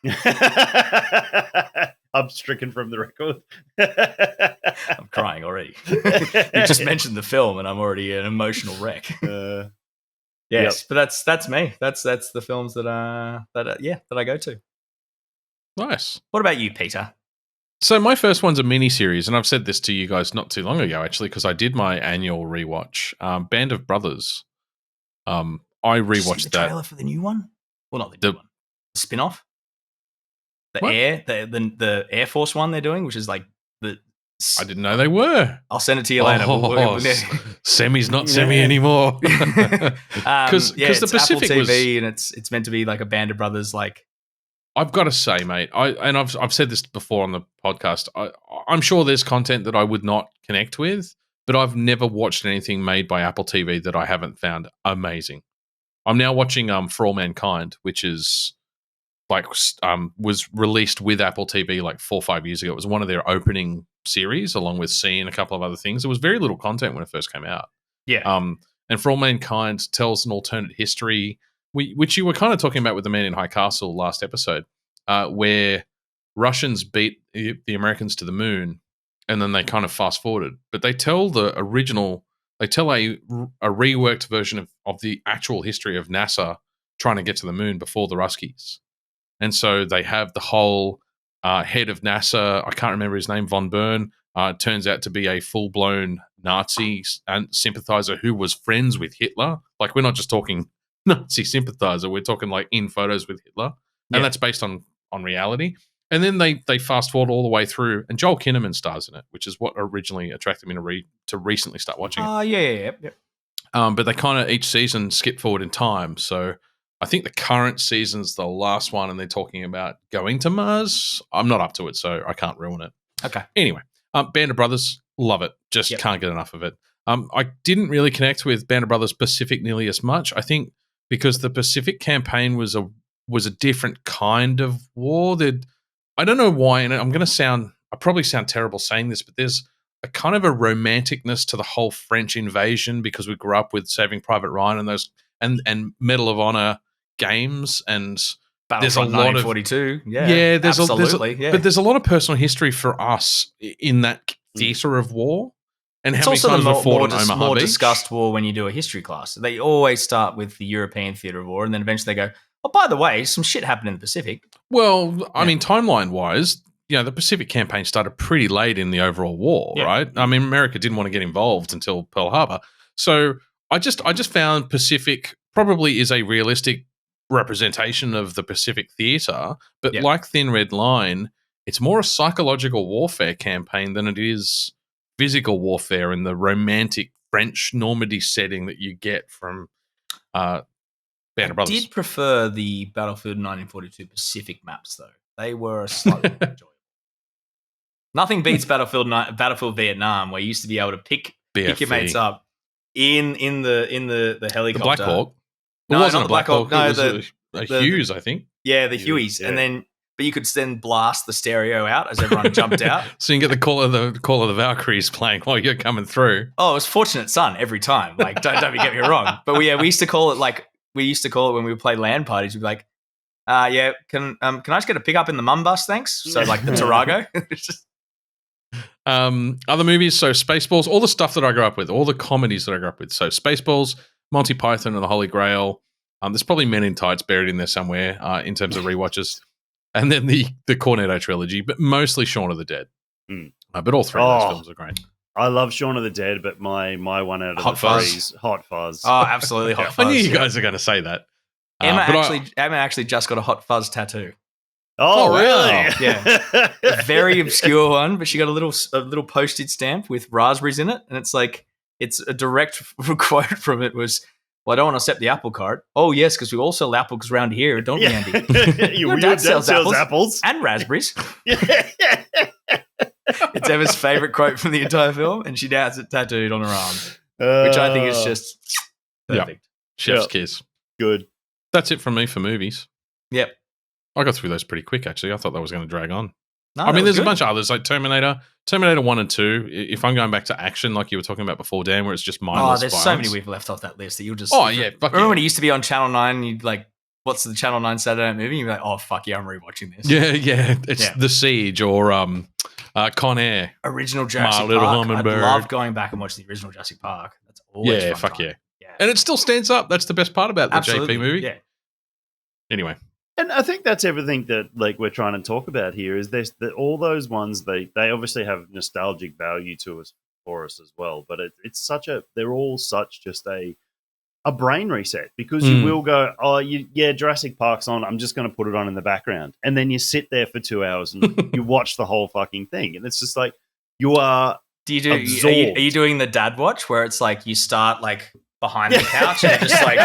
it. I'm stricken from the record. I'm crying already. You just mentioned the film, and I'm already an emotional wreck. Yes, but that's me. That's the films that I go to. Nice. What about you, Peter? So my first one's a mini series, and I've said this to you guys not too long ago, actually, because I did my annual rewatch. Band of Brothers. I rewatched the trailer for the new one. Well, not the new one. The spin-off. The Air Force one they're doing, which is like the. I didn't know they were. I'll send it to you later. Semi's not semi anymore. Because the Pacific Apple TV and it's meant to be like a Band of Brothers. Like, I've got to say, mate, I've said this before on the podcast. I'm sure there's content that I would not connect with, but I've never watched anything made by Apple TV that I haven't found amazing. I'm now watching For All Mankind, which is was released with Apple TV like 4 or 5 years ago. It was one of their opening series, along with C and a couple of other things. There was very little content when it first came out. Yeah. And For All Mankind tells an alternate history, which you were kind of talking about with The Man in High Castle last episode, where Russians beat the Americans to the moon, and then they kind of fast forwarded. But they tell a reworked version of the actual history of NASA trying to get to the moon before the Ruskies. And so they have the whole head of NASA, I can't remember his name, Von Bern, turns out to be a full-blown Nazi sympathizer who was friends with Hitler. Like, we're not just talking Nazi sympathizer, we're talking like in photos with Hitler. And that's based on reality. And then they fast forward all the way through, and Joel Kinnaman stars in it, which is what originally attracted me to recently start watching it. Yeah. But they kind of each season skip forward in time. So I think the current season's the last one, and they're talking about going to Mars. I'm not up to it, so I can't ruin it. Okay. Anyway, Band of Brothers, love it. Just can't get enough of it. I didn't really connect with Band of Brothers Pacific nearly as much. I think because the Pacific campaign was a different kind of war. I don't know why, and I probably sound terrible saying this, but there's a kind of a romanticness to the whole French invasion because we grew up with Saving Private Ryan and those and Medal of Honor games, and there's a lot of 1942. But there's a lot of personal history for us in that theater of war. And it's how many times we fought in Omaha more Beach? discussed war when you do a history class. They always start with the European theater of war, and then eventually they go, oh, by the way, some shit happened in the Pacific. Well, I mean, timeline-wise, the Pacific campaign started pretty late in the overall war, right? I mean, America didn't want to get involved until Pearl Harbor. So I just found Pacific probably is a realistic representation of the Pacific theater, but like Thin Red Line, it's more a psychological warfare campaign than it is physical warfare in the romantic French Normandy setting that you get from Band of Brothers. I did prefer the Battlefield 1942 Pacific maps, though. They were slightly more enjoyable. Nothing beats Battlefield Vietnam, where you used to be able to pick your mates up in the helicopter. The Black Hawk. No, not the Black Hawk. No, the Hughes, I think. Yeah, the Hueys. Yeah. And then but you could then blast the stereo out as everyone jumped out. So you can get the call of the Valkyries playing while you're coming through. Oh, it was Fortunate Son every time. Like, don't get me wrong. But we used to call it when we would play LAN parties. We'd be like, can I just get a pickup in the mum bus, thanks? So like the Tarago. Other movies, so Spaceballs, all the stuff that I grew up with, all the comedies that I grew up with. So Spaceballs, Monty Python and the Holy Grail. There's probably Men in Tights buried in there somewhere in terms of rewatches. And then the Cornetto trilogy, but mostly Shaun of the Dead. But all three of those films are great. I love Shaun of the Dead, but my one out of Hot the Fuzz. three is Hot Fuzz. Oh, absolutely Hot Fuzz. I knew you guys are going to say that. Emma actually just got a Hot Fuzz tattoo. Oh, wow. really? Yeah. A very obscure one, but she got a little postage stamp with raspberries in it, and it's a direct quote from it was, "Well, I don't want to upset the apple cart." "Oh, yes, because we all sell apples around here, don't we, Andy?" Your dad sells apples. And raspberries. It's Emma's favourite quote from the entire film, and she now has it tattooed on her arm, which I think is just perfect. Chef's kiss. Good. That's it from me for movies. Yep. I got through those pretty quick, actually. I thought that was going to drag on. No, I mean, there's good. a bunch of others, like Terminator 1 and 2. If I'm going back to action, like you were talking about before, Dan, where it's just mindless there's violence. so many we've left off that list that you'll just... Oh, yeah. Remember when it used to be on Channel 9 and you'd like, what's the Channel 9 Saturday night movie? And you'd be like, oh, fuck yeah, I'm rewatching this. Yeah. It's The Siege or Con Air. Original Jurassic Little Park. Hummingbird. I love going back and watching the original Jurassic Park. That's always fun fuck time. yeah. And it still stands up. That's the best part about the Absolutely. JP movie. Yeah. Anyway. And I think that's everything that like we're trying to talk about here is there's all those ones they obviously have nostalgic value to us for us as well, but they're all such just a brain reset because you will go, Jurassic Park's on, I'm just going to put it on in the background, and then you sit there for 2 hours and you watch the whole fucking thing, and it's just like you are. Are you doing the dad watch where it's like you start like behind the couch and you're just like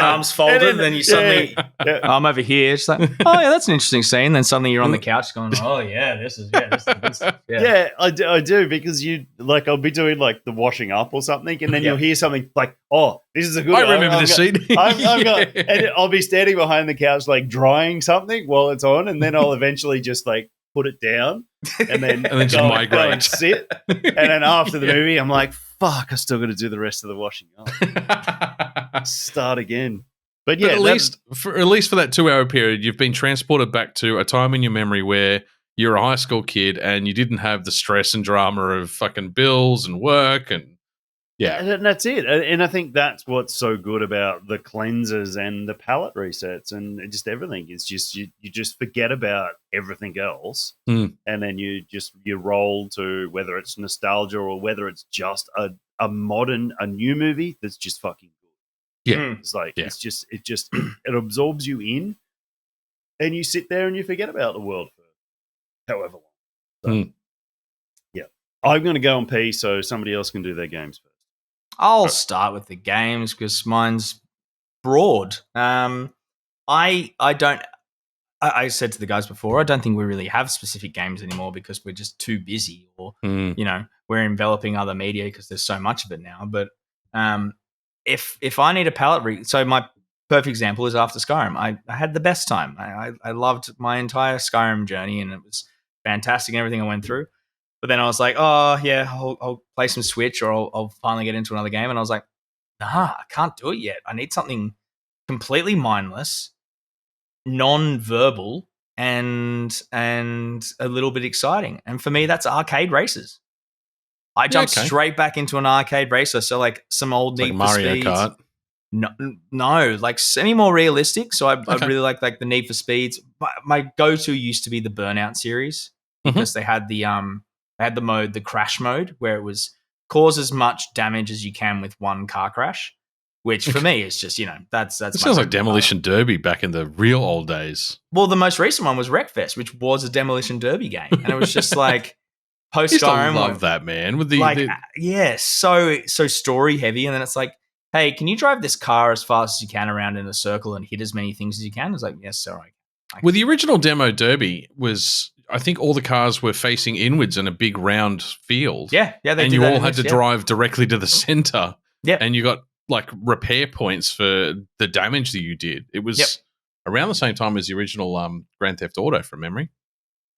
arms folded, and then you suddenly I'm over here. It's like, oh yeah, that's an interesting scene. Then suddenly you're on the couch going, oh yeah, this is good stuff. Yeah, I do because you like I'll be doing like the washing up or something, and then you'll hear something like, oh, this is a good. I remember this scene. And I'll be standing behind the couch like drying something while it's on, and then I'll eventually just like put it down and then just migrate and sit, and then after the movie, I'm like, fuck, I still got to do the rest of the washing up. Start again. But yeah, at least for that 2 hour period, you've been transported back to a time in your memory where you're a high school kid and you didn't have the stress and drama of fucking bills and work and and that's it. And I think that's what's so good about the cleansers and the palate resets and just everything. It's just you just forget about everything else, and then you roll to whether it's nostalgia or whether it's just a new movie that's just fucking good. Yeah, it's like it absorbs you in, and you sit there and you forget about the world for however long. So, I'm going to go and pee so somebody else can do their games first. I'll start with the games because mine's broad. I said to the guys before, I don't think we really have specific games anymore because we're just too busy, or we're enveloping other media because there's so much of it now. But if I need a palette so my perfect example is after Skyrim. I had the best time. I loved my entire Skyrim journey, and it was fantastic and everything I went through. But then I was like, oh, yeah, I'll play some Switch, or I'll finally get into another game. And I was like, nah, I can't do it yet. I need something completely mindless, non-verbal, and a little bit exciting. And for me, that's arcade races. I jumped straight back into an arcade racer. So like some old Need for Speeds. Mario Kart. No, like semi more realistic. So I really like the Need for Speeds. My go-to used to be the Burnout series because they had the mode, the crash mode, where it was cause as much damage as you can with one car crash, which for me is just, that's it sounds like Demolition Derby back in the real old days. Well, the most recent one was Wreckfest, which was a Demolition Derby game. And it was just like post Skyrim. I love that, man. With so story heavy. And then it's like, hey, can you drive this car as fast as you can around in a circle and hit as many things as you can? It's like, yes, sir. Well, the original demo Derby was, I think all the cars were facing inwards in a big round field. Yeah, and you all had to drive directly to the center. Yeah, and you got like repair points for the damage that you did. It was around the same time as the original Grand Theft Auto from memory.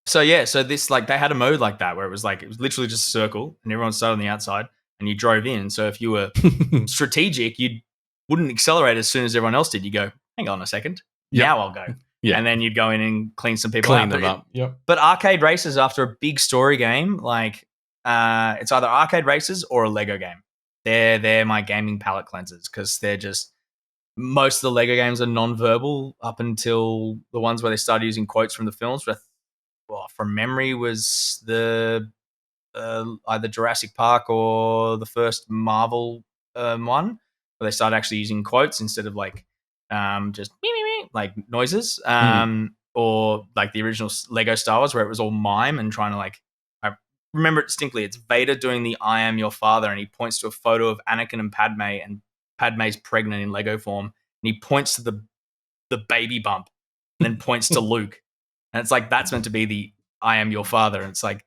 So this like they had a mode like that where it was literally just a circle and everyone started on the outside and you drove in. So if you were strategic, you wouldn't accelerate as soon as everyone else did. You go, hang on a second, now I'll go. Yeah. And then you'd go in and clean some people out. Them up. Yep. But arcade races after a big story game, like it's either arcade races or a Lego game. They're my gaming palate cleansers because they're just most of the Lego games are non-verbal up until the ones where they started using quotes from the films. From memory was the either Jurassic Park or the first Marvel one where they started actually using quotes instead of like just like noises or like the original Lego Star Wars where it was all mime and trying to like I remember it distinctly. It's Vader doing the I am your father and he points to a photo of Anakin and Padme's pregnant in Lego form and he points to the baby bump and then points to Luke. And it's like, that's meant to be the I am your father. And it's like,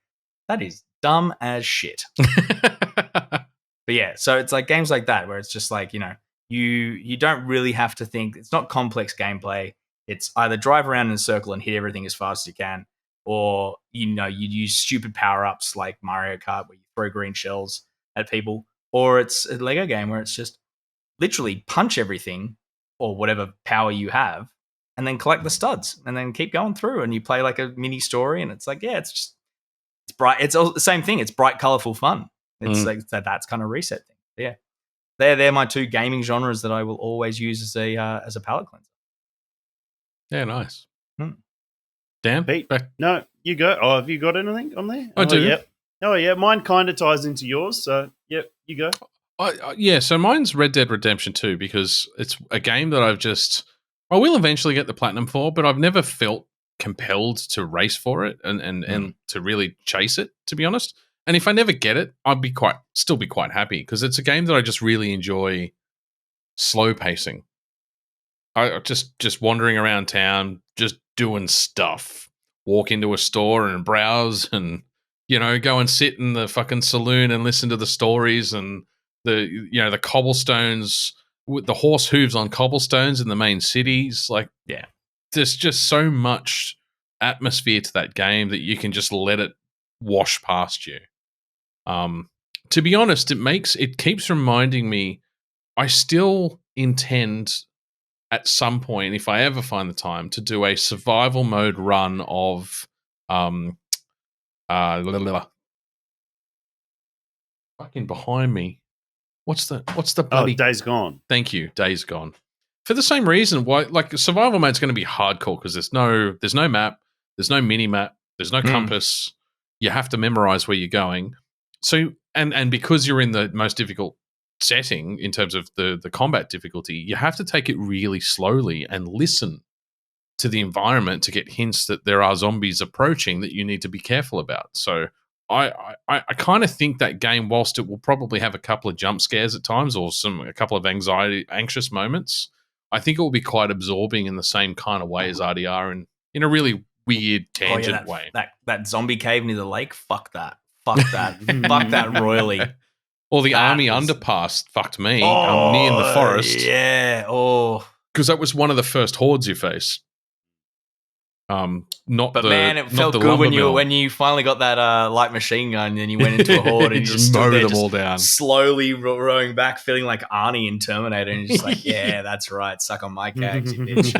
that is dumb as shit. But yeah, so it's like games like that where it's just like, you don't really have to think. It's not complex gameplay. It's either drive around in a circle and hit everything as fast as you can, or, you use stupid power-ups like Mario Kart where you throw green shells at people, or it's a Lego game where it's just literally punch everything or whatever power you have and then collect the studs and then keep going through and you play like a mini story and it's like, it's bright. It's all the same thing. It's bright, colorful fun. It's like that's kind of reset thing. Yeah. They're my two gaming genres that I will always use as a palate cleanser. Yeah, nice. Dan? Pete? No, you go. Oh, have you got anything on there? I do. Yep. Oh, yeah. Mine kind of ties into yours. So, yep, you go. So mine's Red Dead Redemption 2 because it's a game that I will eventually get the platinum for, but I've never felt compelled to race for it and to really chase it, to be honest. And if I never get it, I'd still be quite happy because it's a game that I just really enjoy slow pacing. I just wandering around town, just doing stuff. Walk into a store and browse and, go and sit in the fucking saloon and listen to the stories and the cobblestones with the horse hooves on cobblestones in the main cities. Like, yeah, there's just so much atmosphere to that game that you can just let it wash past you. To be honest, it keeps reminding me I still intend at some point, if I ever find the time, to do a survival mode run of fucking behind me. What's the bloody Days Gone. Thank you, Days Gone. For the same reason, why like survival mode's going to be hardcore because there's no map, there's no mini map, there's no compass. You have to memorize where you're going. So and because you're in the most difficult setting in terms of the combat difficulty, you have to take it really slowly and listen to the environment to get hints that there are zombies approaching that you need to be careful about. So I kind of think that game, whilst it will probably have a couple of jump scares at times or a couple of anxious moments, I think it will be quite absorbing in the same kind of way as RDR and in a really weird tangent way. That zombie cave near the lake, fuck that. Fuck that royally. Or the army underpass fucked me near the forest. Yeah. Oh. Because that was one of the first hordes you faced. It felt good when you finally got that light machine gun and then you went into a horde and you just mowed them all down. Slowly rowing back, feeling like Arnie in Terminator, and you're just like, yeah, that's right, suck on my cags, you bitch.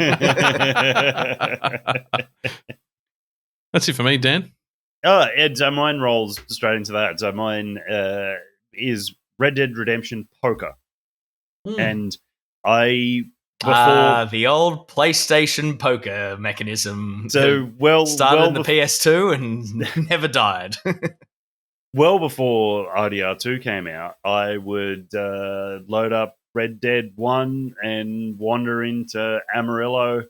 That's it for me, Dan. So mine rolls straight into that. So mine is Red Dead Redemption Poker. And the old PlayStation poker mechanism. So started in the PS2 and never died. Well before RDR2 came out, I would load up Red Dead 1 and wander into Amarillo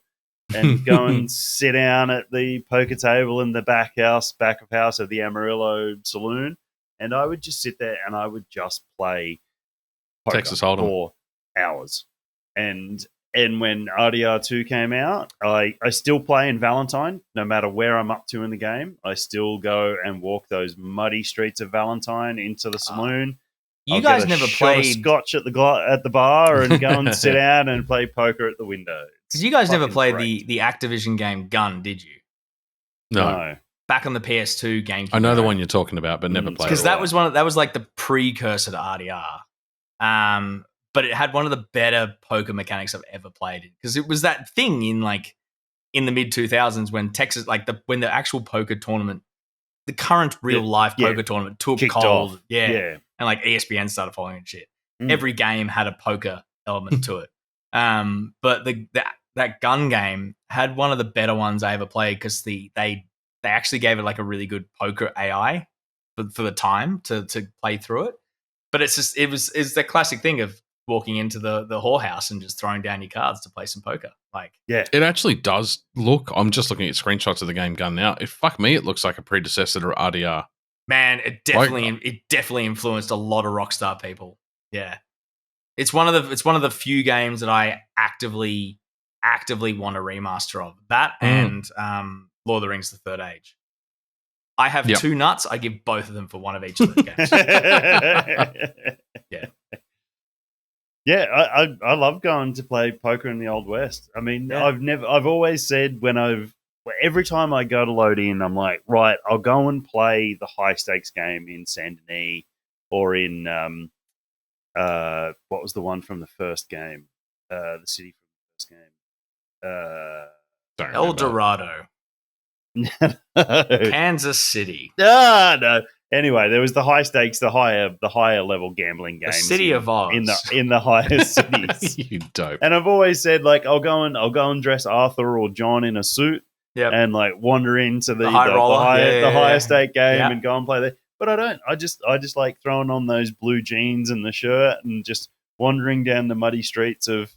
and go and sit down at the poker table in the back of house of the Amarillo saloon. And I would just sit there and I would just play poker Texas Hold'em for hours. And when RDR2 came out, I still play in Valentine, no matter where I'm up to in the game. I still go and walk those muddy streets of Valentine into the saloon. You guys never played scotch at the bar and go and sit down and play poker at the window. Because you guys never Fucking played great. the Activision game Gun, did you? No. Back on the PS2 game. I know the one you're talking about, but never played it. Because that was like the precursor to RDR. But it had one of the better poker mechanics I've ever played. Because it was that thing in the mid 2000s when Texas, when the actual poker tournament, the current real life poker tournament took Kicked hold. off. Yeah. And ESPN started following and shit. Mm. Every game had a poker element to it. But that Gun game had one of the better ones I ever played because they actually gave it a really good poker AI for the time to play through it. But it's the classic thing of walking into the whorehouse and just throwing down your cards to play some poker. It actually does look. I'm just looking at screenshots of the game Gun now. Fuck me, it looks like a predecessor to RDR. Man, it definitely influenced a lot of Rockstar people. Yeah. It's one of the few games that I actively want a remaster of. That and Lord of the Rings: The Third Age. I have two nuts. I give both of them for one of each of the games. Yeah. Yeah, I love going to play poker in the Old West. I mean, I've always said every time I go to load in, I'm like, right, I'll go and play the high stakes game in Saint Denis or in what was the one from the first game? The city from the first game. El Dorado. Kansas City. No. Anyway, there was the high stakes, the higher level gambling games. The City of Oz. In the highest cities. You dope. And I've always said I'll go and dress Arthur or John in a suit and wander into the higher stake game and go and play there. But I don't. I just like throwing on those blue jeans and the shirt and just wandering down the muddy streets of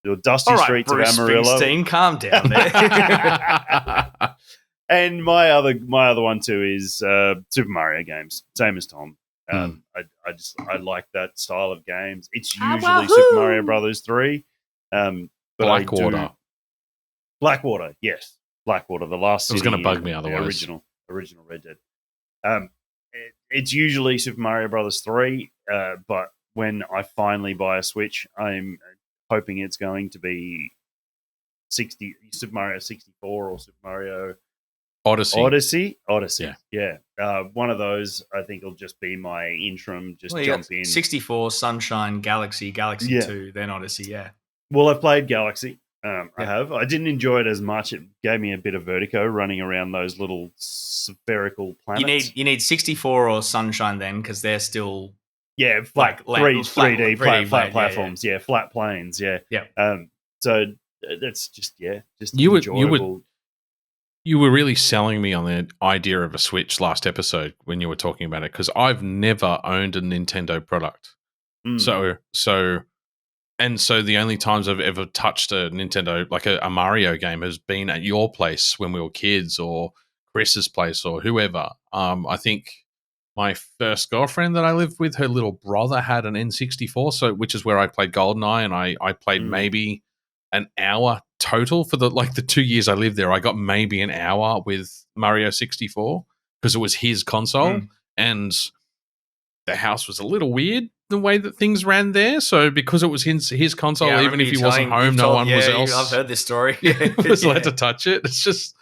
the dusty streets Bruce of Amarillo. Springsteen, calm down there. And my other one too is Super Mario games, same as Tom. I like that style of games. It's usually Super Mario Brothers 3. Blackwater. Blackwater, yes, Blackwater. The last. It was going to bug me otherwise. Original Red Dead. It's usually Super Mario Brothers 3, but when I finally buy a Switch, I'm hoping it's going to be Super Mario 64 or Super Mario. Odyssey. Yeah. One of those, I think, will just be my interim. Just jump in. 64, Sunshine, Galaxy 2, then Odyssey. Yeah. Well, I've played Galaxy. I have. I didn't enjoy it as much. It gave me a bit of vertigo running around those little spherical planets. You need 64 or Sunshine then because they're still 3D flat platforms. Yeah, flat planes. Yeah. So that's just enjoyable. You were really selling me on the idea of a Switch last episode when you were talking about it because I've never owned a Nintendo product. So the only times I've ever touched a Nintendo, like a Mario game, has been at your place when we were kids or Chris's place or whoever. I think my first girlfriend that I lived with, her little brother had an N64, which is where I played GoldenEye, and I played maybe an hour total for the 2 years I lived there. I got maybe an hour with Mario 64 because it was his console, and the house was a little weird the way that things ran there. So because it was his console, even if he wasn't home, no one was else. I've heard this story. was allowed to touch it. It's just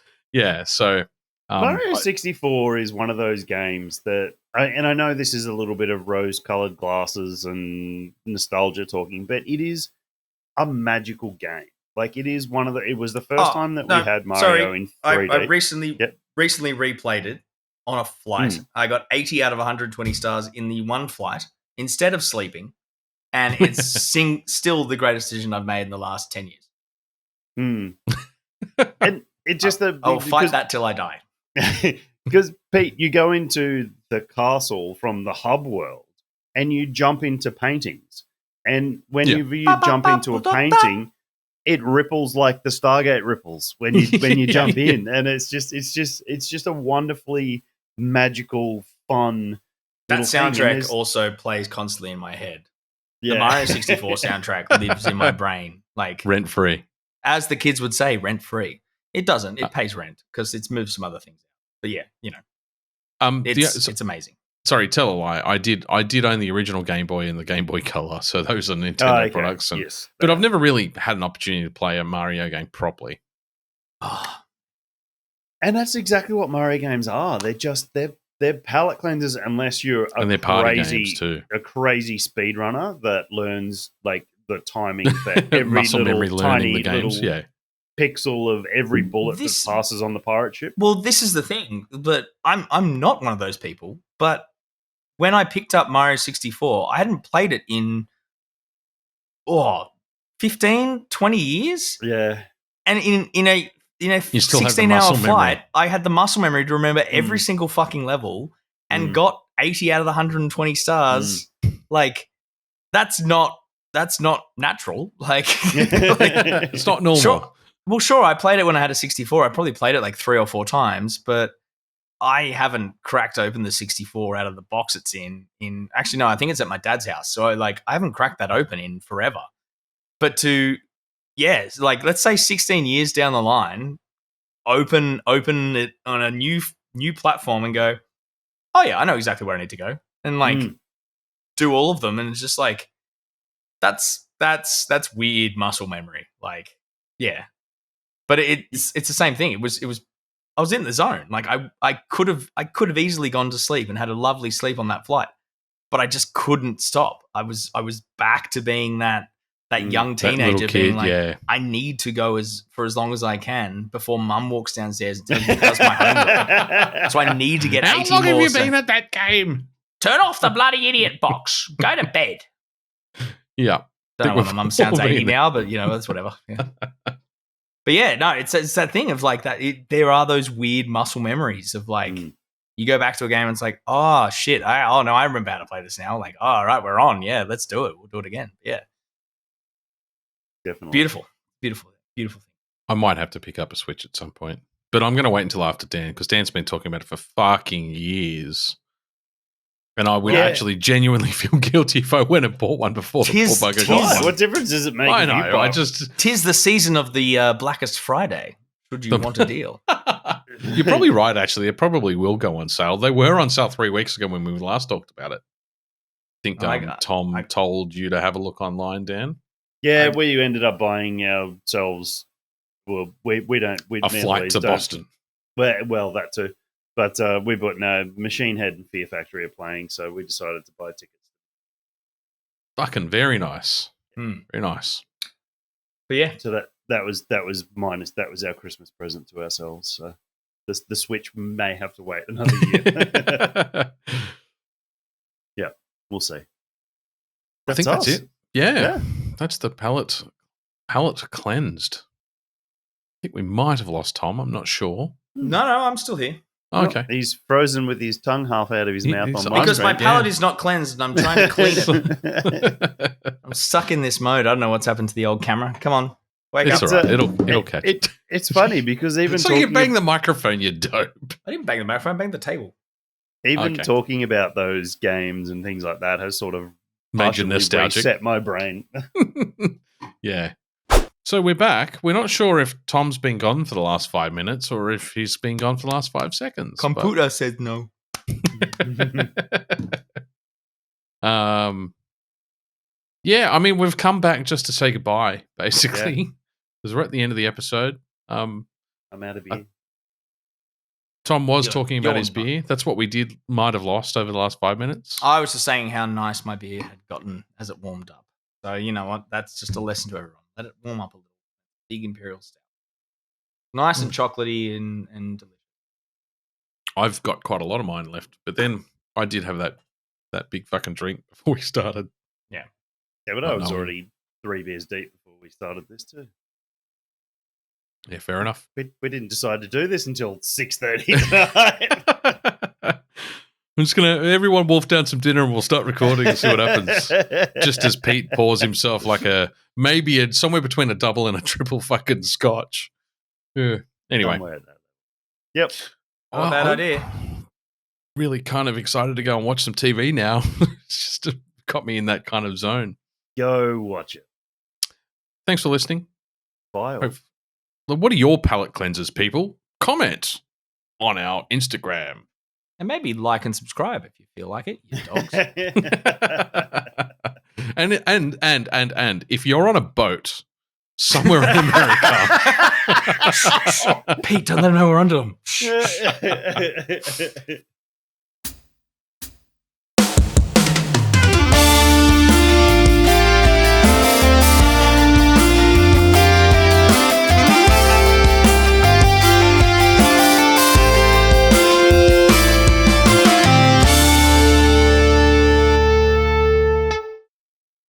So Mario 64 is one of those games that, and I know this is a little bit of rose-colored glasses and nostalgia talking, but it is a magical game. It is it was the first time that we had Mario in 3D. I recently replayed it on a flight. I got 80 out of 120 stars in the one flight instead of sleeping, and it's still the greatest decision I've made in the last 10 years. And it just I'll fight that till I die. Because Pete, you go into the castle from the hub world and you jump into paintings, and when you jump into a painting, it ripples like the Stargate ripples when you jump in, and it's just a wonderfully magical, fun. That soundtrack also plays constantly in my head. The Mario 64 soundtrack lives in my brain, rent free. As the kids would say, rent free. It doesn't. It pays rent because it's moved some other things out. But yeah, it's amazing. Sorry, tell a lie. I did own the original Game Boy and the Game Boy Color, so those are Nintendo products. Yes, but I've never really had an opportunity to play a Mario game properly. And that's exactly what Mario games are. They're palate cleansers unless you're they're party games too. A crazy speedrunner that learns like the timing for every muscle little memory tiny learning the games. little pixel of every bullet that passes on the pirate ship. Well, this is the thing, but I'm not one of those people. But when I picked up Mario 64, I hadn't played it in 15, 20 years. Yeah. And in a 16-hour flight, I had the muscle memory to remember every single fucking level and got 80 out of the 120 stars. Like, that's not natural. Like it's not normal. Sure, I played it when I had a 64. I probably played it like 3 or 4 times, but I haven't cracked open the 64 out of the box it's in. Actually, no, I think it's at my dad's house. So I haven't cracked that open in forever. But let's say 16 years down the line, open it on a new platform and go, oh yeah, I know exactly where I need to go, and do all of them. And it's just like, that's weird muscle memory. Like, yeah, but it's the same thing. It was I was in the zone. Like I could have easily gone to sleep and had a lovely sleep on that flight, but I just couldn't stop. I was back to being that young teenager being like, I need to go for as long as I can before mum walks downstairs and tells me that's my homework. So I need to get 80 more. How long have you been at that game? Turn off the bloody idiot box. Go to bed. Yeah. Don't know why my mum sounds 80 now, but that's whatever. Yeah. But yeah, no, it's that thing of like that. There are those weird muscle memories of like, you go back to a game and it's like, oh shit, I remember how to play this now. Like, oh, all right, we're on. Yeah, let's do it. We'll do it again. Yeah. Definitely. Beautiful thing. I might have to pick up a Switch at some point, but I'm going to wait until after Dan, because Dan's been talking about it for fucking years. And I would actually genuinely feel guilty if I went and bought one before the poor bugger got one. What difference does it make? I know. Tis the season of the Blackest Friday. Should you want a deal? You're probably right, actually. It probably will go on sale. They were on sale 3 weeks ago when we last talked about it. I think Tom told you to have a look online, Dan. Yeah, we ended up buying ourselves. Well, we don't. A flight to Boston. Well, that too. But we bought Machine Head and Fear Factory are playing, so we decided to buy tickets. Fucking very nice. Very nice. But yeah, so that was our Christmas present to ourselves. So the Switch may have to wait another year. Yeah, we'll see. I think that's it. Yeah, that's the palate cleansed. I think we might have lost Tom. I'm not sure. No, I'm still here. Okay. He's frozen with his tongue half out of his mouth on my because my palate is not cleansed and I'm trying to clean it. I'm stuck in this mode. I don't know what's happened to the old camera. Come on. Wake up. It's all right. It'll catch it. It's funny because even so you bang the microphone, you dope. I didn't bang the microphone, I banged the table. Even talking about those games and things like that has sort of made you nostalgic. Reset my brain. Yeah. So we're back. We're not sure if Tom's been gone for the last 5 minutes or if he's been gone for the last 5 seconds. Computer said no. Yeah, I mean, we've come back just to say goodbye, basically, because we're at the end of the episode. I'm out of beer. Tom was talking about his beer. That's what we might have lost over the last 5 minutes. I was just saying how nice my beer had gotten as it warmed up. So, you know what? That's just a lesson to everyone. Let it warm up a little. Big Imperial Stout. Nice and chocolatey and delicious. I've got quite a lot of mine left, but then I did have that big fucking drink before we started. Yeah. Yeah, but I was already 3 beers deep before we started this too. Yeah, fair enough. We didn't decide to do this until 6:30 tonight. I'm just going to, everyone wolf down some dinner and we'll start recording and see what happens. Just as Pete pours himself like somewhere between a double and a triple fucking scotch. Yeah. Anyway. Yep. Not a bad idea. Really kind of excited to go and watch some TV now. It's just got me in that kind of zone. Go watch it. Thanks for listening. Bye. What are your palate cleansers, people? Comment on our Instagram. And maybe like and subscribe if you feel like it, you dogs. and if you're on a boat somewhere in America, Pete, don't let them know we're under them.